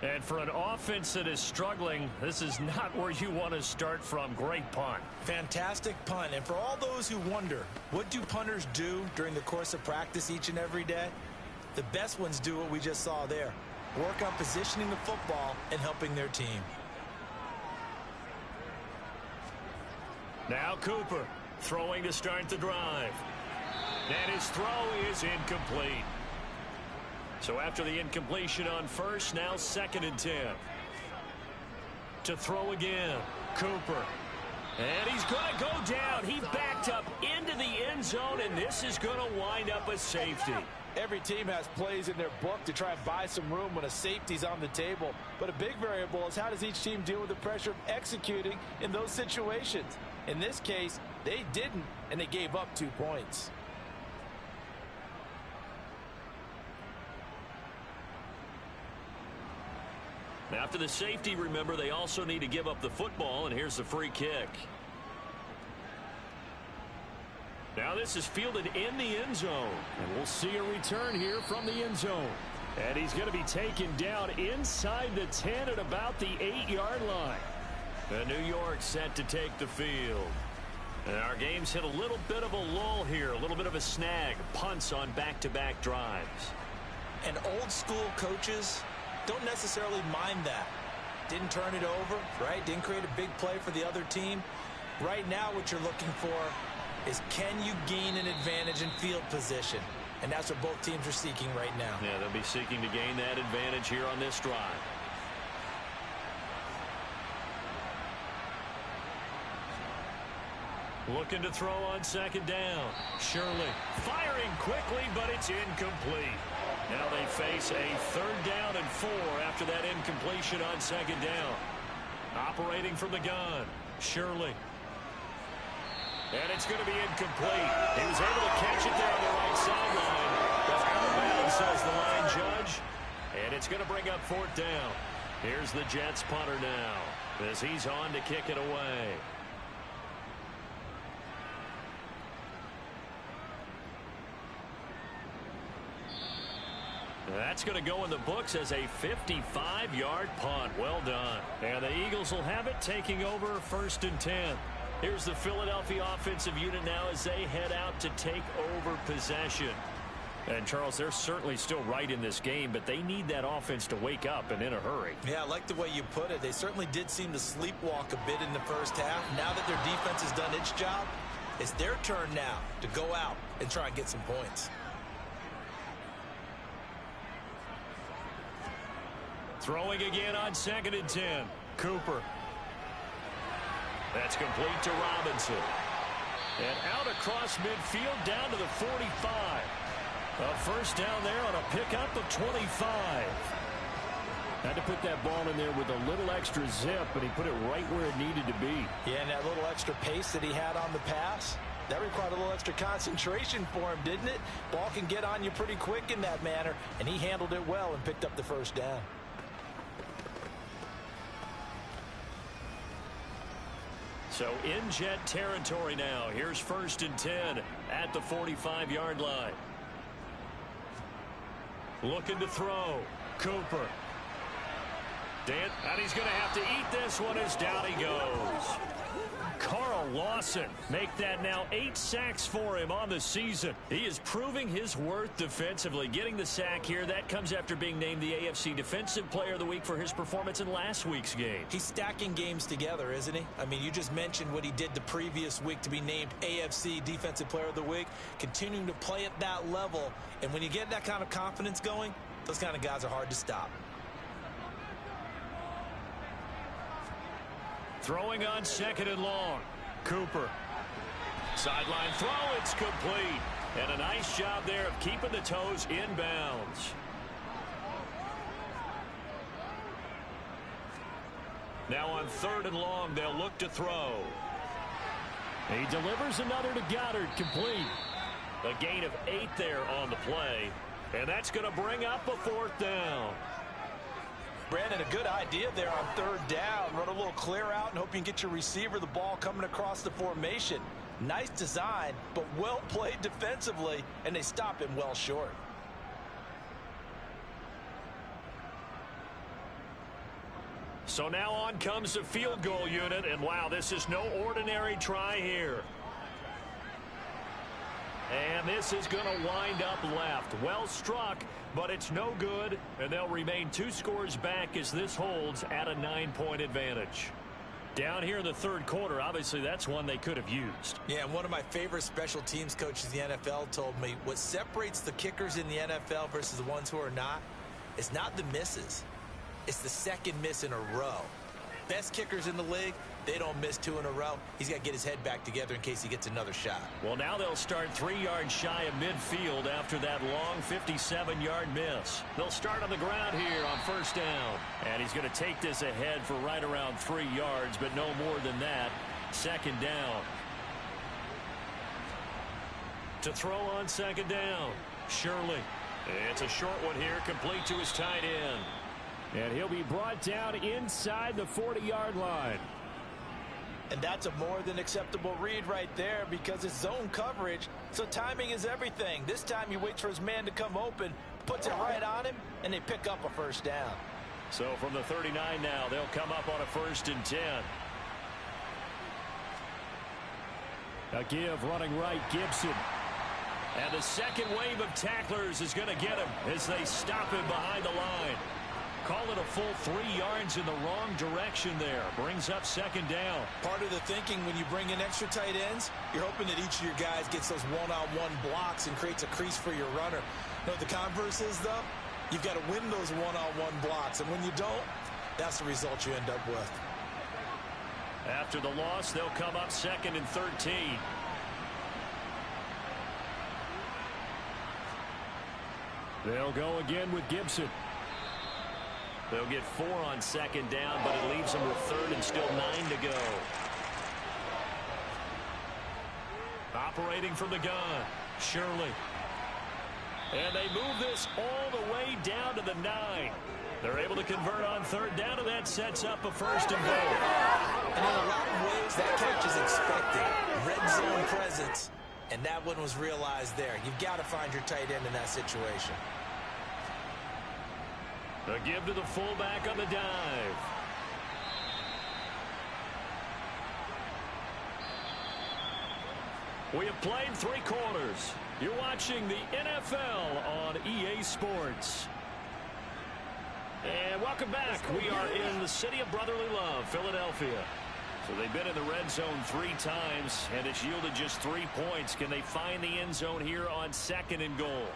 And for an offense that is struggling, this is not where you want to start from. Great punt. Fantastic punt. And for all those who wonder, what do punters do during the course of practice each and every day? The best ones do what we just saw there. Work on positioning the football and helping their team. Now Cooper throwing to start the drive. And his throw is incomplete. So after the incompletion on first, now 2nd and 10. To throw again, Cooper. And he's going to go down. He backed up into the end zone, and this is going to wind up a safety. Every team has plays in their book to try and buy some room when a safety's on the table. But a big variable is how does each team deal with the pressure of executing in those situations. In this case, they didn't, and they gave up 2 points. After the safety, remember, they also need to give up the football, and here's the free kick. Now this is fielded in the end zone, and we'll see a return here from the end zone. And he's going to be taken down inside the 10 at about the 8-yard line. And New York set to take the field. And our game's hit a little bit of a lull here, a little bit of a snag. Punts on back-to-back drives. And old school coaches don't necessarily mind that. Didn't turn it over, right? Didn't create a big play for the other team. Right now what you're looking for is, can you gain an advantage in field position? And that's what both teams are seeking right now. Yeah, they'll be seeking to gain that advantage here on this drive. Looking to throw on 2nd down. Shirley firing quickly, but it's incomplete. Now they face a 3rd down and 4 after that incompletion on 2nd down. Operating from the gun, Shirley. And it's going to be incomplete. He was able to catch it there on the right sideline. But out of bounds, says the line judge. And it's going to bring up 4th down. Here's the Jets punter now, as he's on to kick it away. That's going to go in the books as a 55-yard punt. Well done. And the Eagles will have it, taking over 1st and 10. Here's the Philadelphia offensive unit now as they head out to take over possession. And, Charles, they're certainly still right in this game, but they need that offense to wake up and in a hurry. Yeah, I like the way you put it. They certainly did seem to sleepwalk a bit in the first half. Now that their defense has done its job, it's their turn now to go out and try and get some points. Throwing again on 2nd and 10. Cooper. That's complete to Robinson. And out across midfield down to the 45. A first down there on a pickup of 25. Had to put that ball in there with a little extra zip, but he put it right where it needed to be. Yeah, and that little extra pace that he had on the pass, that required a little extra concentration for him, didn't it? Ball can get on you pretty quick in that manner, and he handled it well and picked up the first down. So in Jet territory now. Here's 1st and 10 at the 45-yard line. Looking to throw. Cooper. And he's going to have to eat this one as down he goes. Carl Lawson make that now 8 sacks for him on the season. He is proving his worth defensively. Getting the sack here, that comes after being named the AFC Defensive Player of the Week for his performance in last week's game. He's stacking games together, isn't he? I mean, you just mentioned what he did the previous week to be named AFC Defensive Player of the Week. Continuing to play at that level, and when you get that kind of confidence going, those kind of guys are hard to stop. Throwing on 2nd and long. Cooper. Sideline throw, it's complete. And a nice job there of keeping the toes in bounds. Now on 3rd and long, they'll look to throw. He delivers another to Goddard, complete. A gain of 8 there on the play. And that's going to bring up a 4th down. Brandon, a good idea there on 3rd down. Run a little clear out and hope you can get your receiver the ball coming across the formation. Nice design, but well played defensively, and they stop him well short. So now on comes the field goal unit, and wow, this is no ordinary try here. And this is going to wind up left. Well struck, but it's no good, and they'll remain 2 scores back as this holds at a 9-point advantage. Down here in the 3rd quarter, obviously that's one they could have used. Yeah, and one of my favorite special teams coaches in the NFL told me what separates the kickers in the NFL versus the ones who are not is not the misses. It's the second miss in a row. Best kickers in the league, they don't miss 2 in a row. He's got to get his head back together in case he gets another shot. Well, now they'll start 3 yards shy of midfield after that long 57-yard miss. They'll start on the ground here on 1st down. And he's going to take this ahead for right around 3 yards, but no more than that. 2nd down. To throw on 2nd down, Shirley. It's a short one here, complete to his tight end. And he'll be brought down inside the 40-yard line. And that's a more than acceptable read right there because it's zone coverage, so timing is everything. This time he waits for his man to come open, puts it right on him, and they pick up a 1st down. So from the 39 now, they'll come up on a 1st and 10. A give running right, Gibson. And the second wave of tacklers is going to get him as they stop him behind the line. Call it a full 3 yards in the wrong direction there. Brings up 2nd down. Part of the thinking when you bring in extra tight ends, you're hoping that each of your guys gets those one-on-one blocks and creates a crease for your runner. You know what the converse is, though? You've got to win those one-on-one blocks, and when you don't, that's the result you end up with. After the loss, they'll come up 2nd and 13. They'll go again with Gibson. They'll get 4 on 2nd down, but it leaves them with 3rd and still 9 to go. Operating from the gun, Shirley. And they move this all the way down to the 9. They're able to convert on 3rd down, and that sets up a 1st and goal. And in a lot of ways, that catch is expected. Red zone presence, and that one was realized there. You've got to find your tight end in that situation. A give to the fullback on the dive. We have played 3 quarters. You're watching the NFL on EA Sports. And welcome back. We are in the city of brotherly love, Philadelphia. So they've been in the red zone 3 times, and it's yielded just 3 points. Can they find the end zone here on 2nd and goal?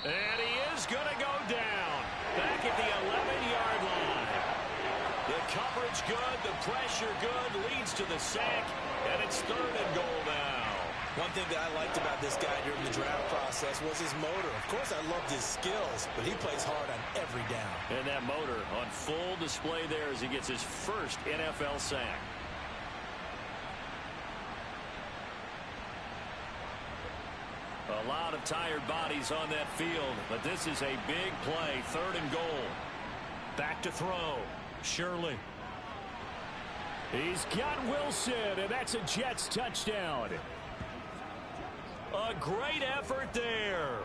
And he is going to go down back at the 11-yard line. The coverage good, the pressure good, leads to the sack, and it's 3rd and goal now. One thing that I liked about this guy during the draft process was his motor. Of course, I loved his skills, but he plays hard on every down. And that motor on full display there as he gets his first NFL sack. A lot of tired bodies on that field, but this is a big play, 3rd and goal. Back to throw. Shirley. He's got Wilson, and that's a Jets touchdown. A great effort there.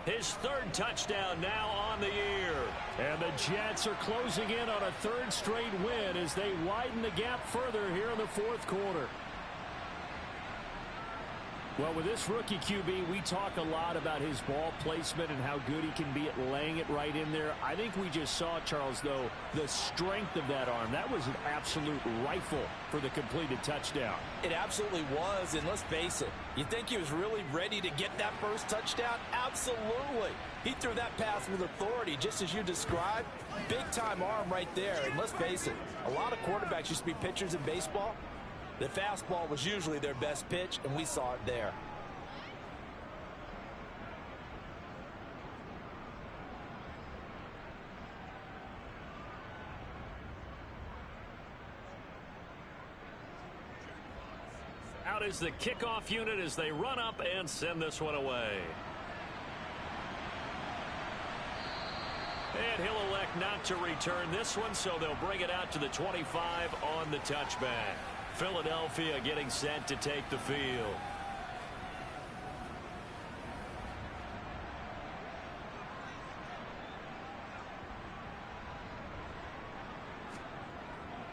His 3rd touchdown now on the year. And the Jets are closing in on a 3rd straight win as they widen the gap further here in the 4th quarter. Well, with this rookie QB, we talk a lot about his ball placement and how good he can be at laying it right in there. I think we just saw, Charles, though, the strength of that arm. That was an absolute rifle for the completed touchdown. It absolutely was, and let's face it, you think he was really ready to get that first touchdown? Absolutely. He threw that pass with authority, just as you described. Big-time arm right there, and let's face it, a lot of quarterbacks used to be pitchers in baseball. The fastball was usually their best pitch, and we saw it there. Out is the kickoff unit as they run up and send this one away. And he'll elect not to return this one, so they'll bring it out to the 25 on the touchback. Philadelphia getting set to take the field.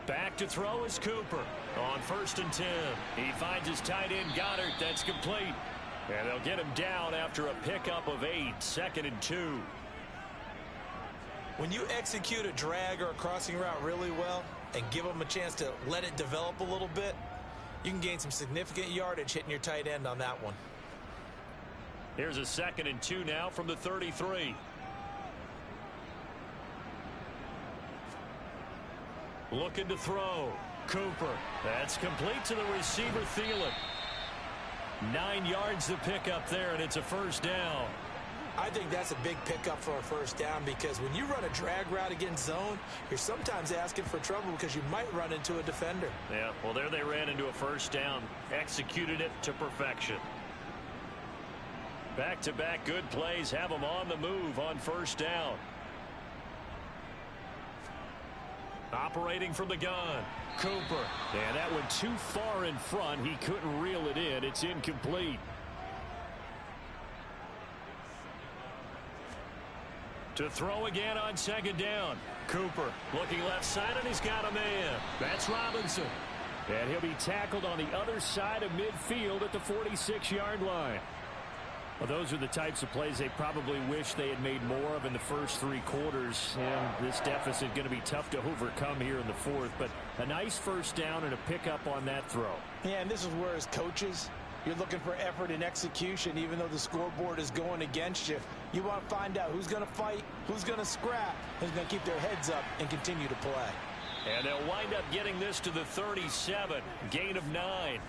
Back to throw is Cooper on 1st and 10. He finds his tight end Goddard. That's complete. And they'll get him down after a pickup of 8. 2nd and 2. When you execute a drag or a crossing route really well and give them a chance to let it develop a little bit, you can gain some significant yardage hitting your tight end on that one. Here's a 2nd and 2 now from the 33. Looking to throw. Cooper. That's complete to the receiver, Thielen. 9 yards to pick up there, and it's a 1st down. I think that's a big pickup for a 1st down because when you run a drag route against zone, you're sometimes asking for trouble because you might run into a defender. Yeah, well, there they ran into a 1st down. Executed it to perfection. Back-to-back good plays have them on the move on 1st down. Operating from the gun. Cooper. And that went too far in front. He couldn't reel it in. It's incomplete. To throw again on 2nd down. Cooper looking left side, and he's got a man. That's Robinson. And he'll be tackled on the other side of midfield at the 46-yard line. Well, those are the types of plays they probably wish they had made more of in the first 3 quarters. And this deficit going to be tough to overcome here in the 4th. But a nice 1st down and a pickup on that throw. Yeah, and this is where as coaches, you're looking for effort and execution, even though the scoreboard is going against you. You want to find out who's going to fight, who's going to scrap, who's going to keep their heads up and continue to play. And they'll wind up getting this to the 37. Gain of 9.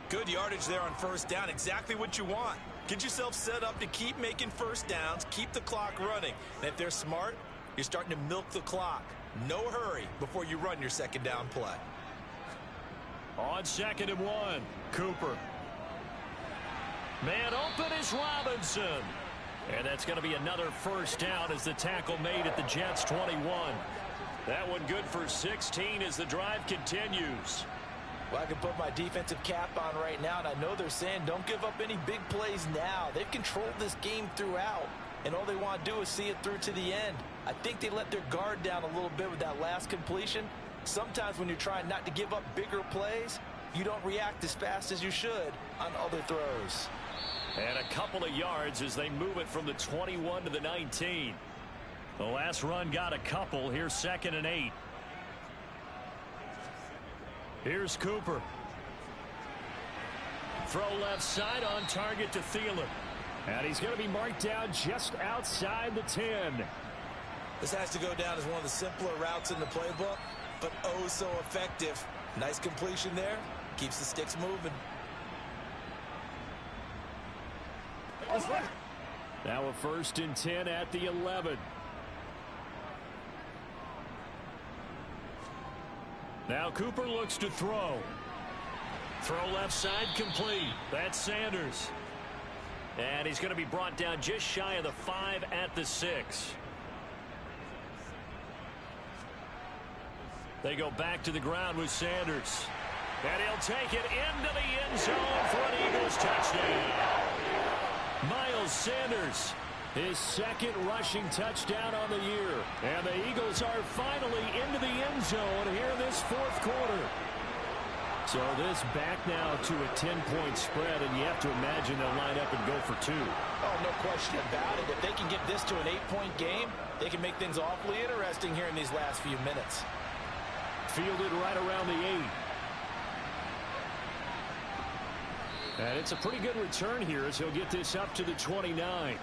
Good yardage there on 1st down. Exactly what you want. Get yourself set up to keep making 1st downs, keep the clock running. And if they're smart, you're starting to milk the clock. No hurry before you run your 2nd down play. On 2nd and 1, Cooper. Man open is Robinson. And that's going to be another 1st down as the tackle made at the Jets' 21. That one good for 16 as the drive continues. Well, I can put my defensive cap on right now, and I know they're saying don't give up any big plays now. They've controlled this game throughout, and all they want to do is see it through to the end. I think they let their guard down a little bit with that last completion. Sometimes when you're trying not to give up bigger plays, you don't react as fast as you should on other throws. And a couple of yards as they move it from the 21 to the 19. The last run got a couple. Here's 2nd and 8. Here's Cooper. Throw left side on target to Thielen. And he's going to be marked down just outside the 10. This has to go down as one of the simpler routes in the playbook, but oh so effective. Nice completion there. Keeps the sticks moving. Now a 1st and 10 at the 11. Now Cooper looks to throw. Throw left side complete. That's Sanders. And he's going to be brought down just shy of the 5 at the 6. They go back to the ground with Sanders. And he'll take it into the end zone for an Eagles touchdown. Miles Sanders, his 2nd rushing touchdown on the year. And the Eagles are finally into the end zone here in this 4th quarter. So this back now to a 10-point spread, and you have to imagine they'll line up and go for 2. Oh, no question about it. If they can get this to an 8-point game, they can make things awfully interesting here in these last few minutes. Fielded right around the 8. And it's a pretty good return here as he'll get this up to the 29.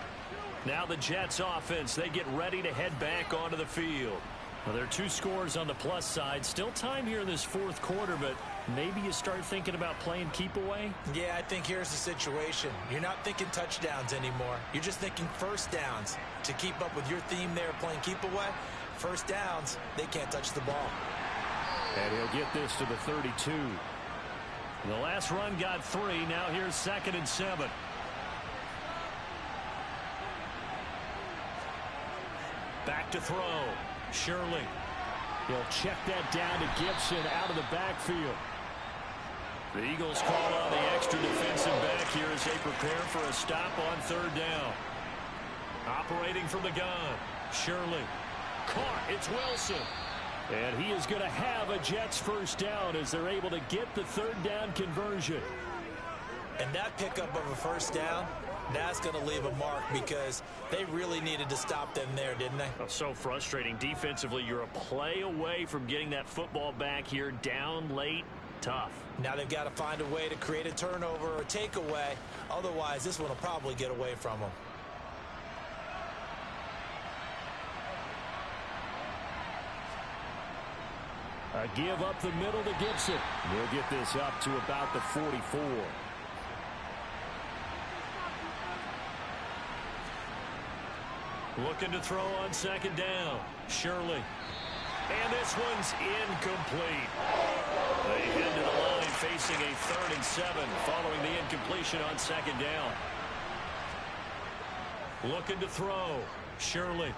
Now the Jets offense, they get ready to head back onto the field. Well, there are 2 scores on the plus side. Still time here in this 4th quarter, but maybe you start thinking about playing keep away? Yeah, I think here's the situation. You're not thinking touchdowns anymore. You're just thinking first downs. To keep up with your theme there, playing keep away, first downs, they can't touch the ball. And he'll get this to the 32. The last run got 3. Now here's 2nd and 7. Back to throw. Shirley. He'll check that down to Gibson out of the backfield. The Eagles call on the extra defensive back here as they prepare for a stop on 3rd down. Operating from the gun. Shirley. Caught. It's Wilson. And he is going to have a Jets 1st down as they're able to get the 3rd down conversion. And that pickup of a 1st down, that's going to leave a mark because they really needed to stop them there, didn't they? Oh, so frustrating. Defensively, you're a play away from getting that football back here down late. Tough. Now they've got to find a way to create a turnover or takeaway. Otherwise, this one will probably get away from them. A give up the middle to Gibson. He'll get this up to about the 44. Looking to throw on 2nd down. Shirley. And this one's incomplete. They head to the line facing a 3rd and 7 following the incompletion on 2nd down. Looking to throw. Shirley.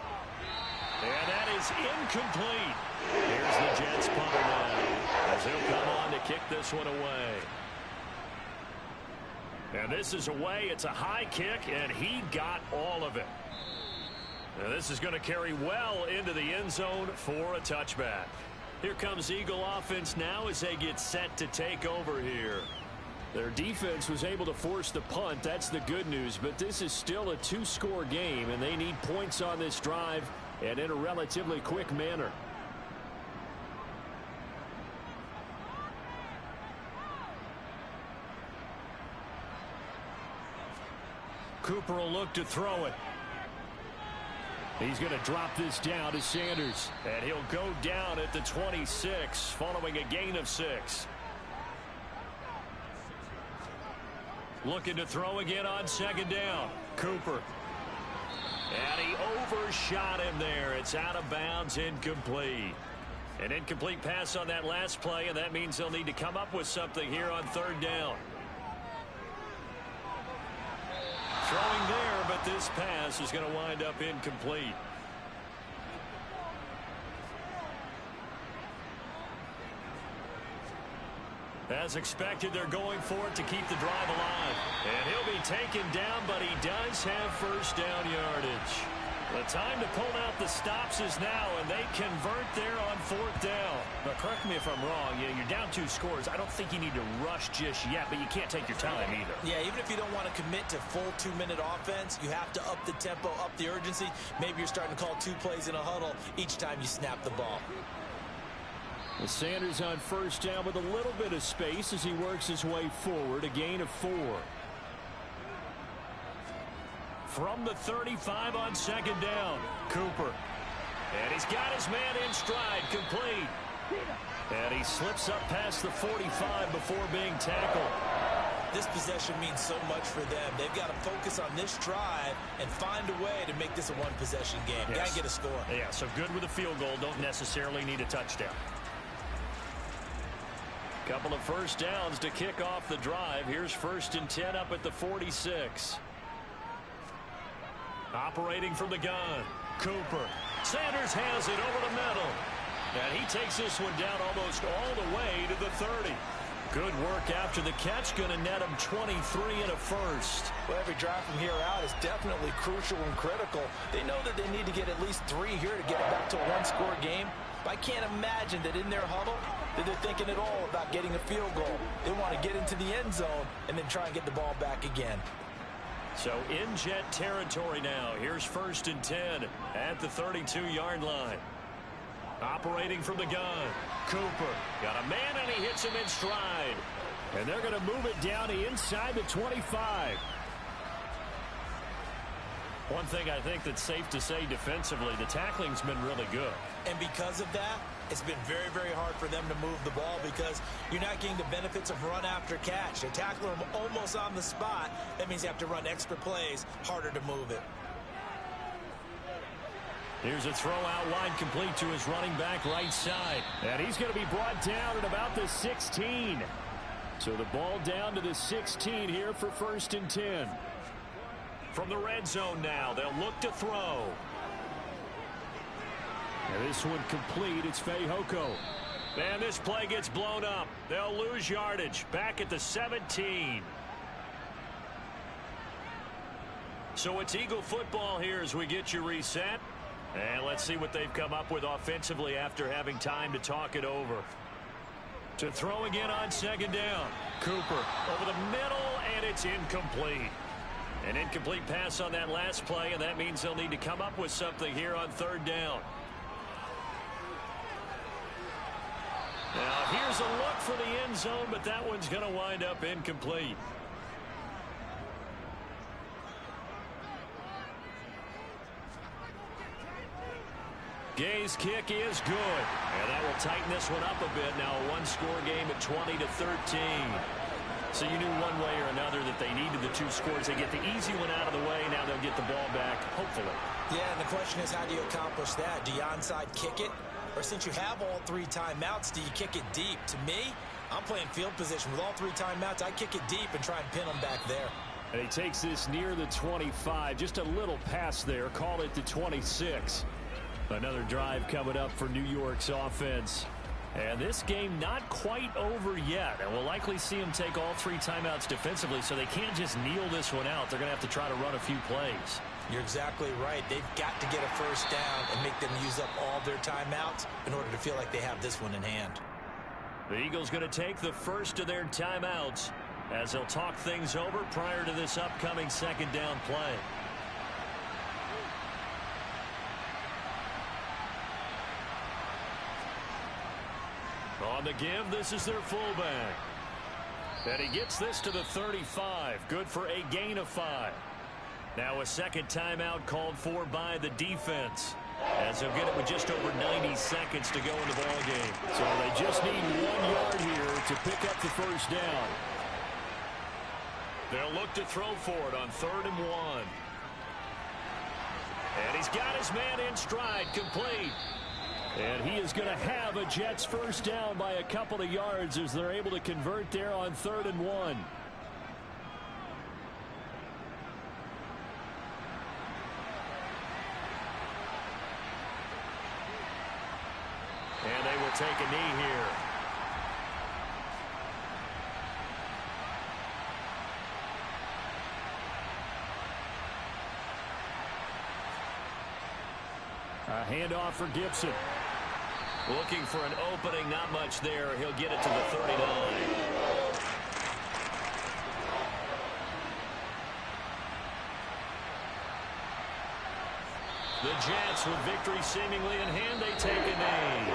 And that is incomplete. Here's the Jets punter now as he'll come on to kick this one away. And this is away. It's a high kick, and he got all of it. Now this is going to carry well into the end zone for a touchback. Here comes Eagle offense now as they get set to take over here. Their defense was able to force the punt. That's the good news. But this is still a 2-score game, and they need points on this drive and in a relatively quick manner. Cooper will look to throw it. He's going to drop this down to Sanders. And he'll go down at the 26 following a gain of 6. Looking to throw again on 2nd down. Cooper. And he overshot him there. It's out of bounds, incomplete. An incomplete pass on that last play, and that means they'll need to come up with something here on 3rd down. Throwing there, but this pass is going to wind up incomplete. As expected, they're going for it to keep the drive alive. And he'll be taken down, but he does have 1st down yardage. The time to pull out the stops is now, and they convert there on 4th down. Now, correct me if I'm wrong. You're down 2 scores. I don't think you need to rush just yet, but you can't take your time either. Yeah, even if you don't want to commit to full 2-minute offense, you have to up the tempo, up the urgency. Maybe you're starting to call 2 plays in a huddle each time you snap the ball. With Sanders on 1st down with a little bit of space as he works his way forward, a gain of 4. From the 35 on 2nd down, Cooper. And he's got his man in stride, complete. And he slips up past the 45 before being tackled. This possession means so much for them. They've got to focus on this drive and find a way to make this a one-possession game. Yes. Got to get a score. Yeah, so good with a field goal. Don't necessarily need a touchdown. Couple of first downs to kick off the drive. Here's 1st and 10 up at the 46. Operating from the gun, Cooper. Sanders has it over the middle. And he takes this one down almost all the way to the 30. Good work after the catch. Going to net him 23 and a first. Well, every drive from here out is definitely crucial and critical. They know that they need to get at least 3 here to get it back to a one-score game. But I can't imagine that in their huddle that they're thinking at all about getting a field goal. They want to get into the end zone and then try and get the ball back again. So in Jet territory now. Here's 1st and 10 at the 32-yard line. Operating from the gun, Cooper. Got a man, and he hits him in stride. And they're going to move it down to inside the 25. One thing I think that's safe to say defensively, the tackling's been really good. And because of that, it's been very, very hard for them to move the ball because you're not getting the benefits of run after catch. They're tackling them almost on the spot. That means you have to run extra plays, harder to move it. Here's a throw out wide, complete to his running back right side. And he's going to be brought down at about the 16. So the ball down to the 16 here for 1st and 10. From the red zone now, they'll look to throw. And this one complete. It's Fehoko. And this play gets blown up. They'll lose yardage. Back at the 17. So it's Eagle football here as we get you reset. And let's see what they've come up with offensively after having time to talk it over. To throw again on 2nd down. Cooper over the middle, and it's incomplete. An incomplete pass on that last play, and that means they'll need to come up with something here on 3rd down. Now, here's a look for the end zone, but that one's going to wind up incomplete. Gay's kick is good, and that will tighten this one up a bit. Now a one-score game at 20-13. So you knew one way or another that they needed the 2 scores. They get the easy one out of the way. Now they'll get the ball back, hopefully. Yeah, and the question is, how do you accomplish that? Do you onside kick it? Or since you have all 3 timeouts, do you kick it deep? To me, I'm playing field position. With all 3 timeouts, I kick it deep and try and pin them back there. And he takes this near the 25. Just a little pass there. Call it the 26. Another drive coming up for New York's offense. And this game not quite over yet. And we'll likely see them take all 3 timeouts defensively, so they can't just kneel this one out. They're going to have to try to run a few plays. You're exactly right. They've got to get a first down and make them use up all their timeouts in order to feel like they have this one in hand. The Eagles going to take the first of their timeouts as they'll talk things over prior to this upcoming 2nd down play. On the give, this is their fullback. And he gets this to the 35. Good for a gain of 5. Now a 2nd timeout called for by the defense, as they'll get it with just over 90 seconds to go in the ball game. So they just need 1 yard here to pick up the first down. They'll look to throw for it on 3rd and 1. And he's got his man in stride, complete. And he is going to have a Jets first down by a couple of yards as they're able to convert there on 3rd and 1. And they will take a knee here. A handoff for Gibson. Looking for an opening, not much there. He'll get it to the 39. The Jets, with victory seemingly in hand, they take a knee.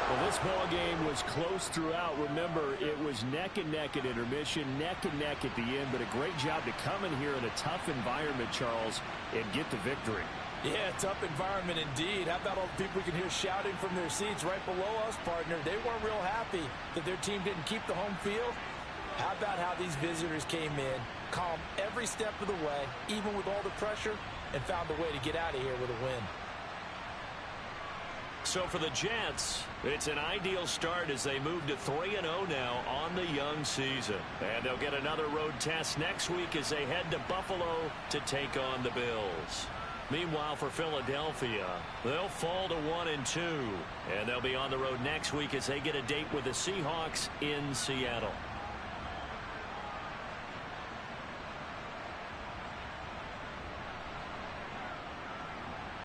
Well, this ball game was close throughout. Remember, it was neck and neck at intermission, neck and neck at the end, but a great job to come in here in a tough environment, Charles, and get the victory. Yeah, tough environment indeed. How about all the people we can hear shouting from their seats right below us, partner? They weren't real happy that their team didn't keep the home field. How about how these visitors came in, calm every step of the way, even with all the pressure, and found a way to get out of here with a win. So for the Jets, it's an ideal start as they move to 3-0 now on the young season. And they'll get another road test next week as they head to Buffalo to take on the Bills. Meanwhile, for Philadelphia, they'll fall to 1-2. And they'll be on the road next week as they get a date with the Seahawks in Seattle.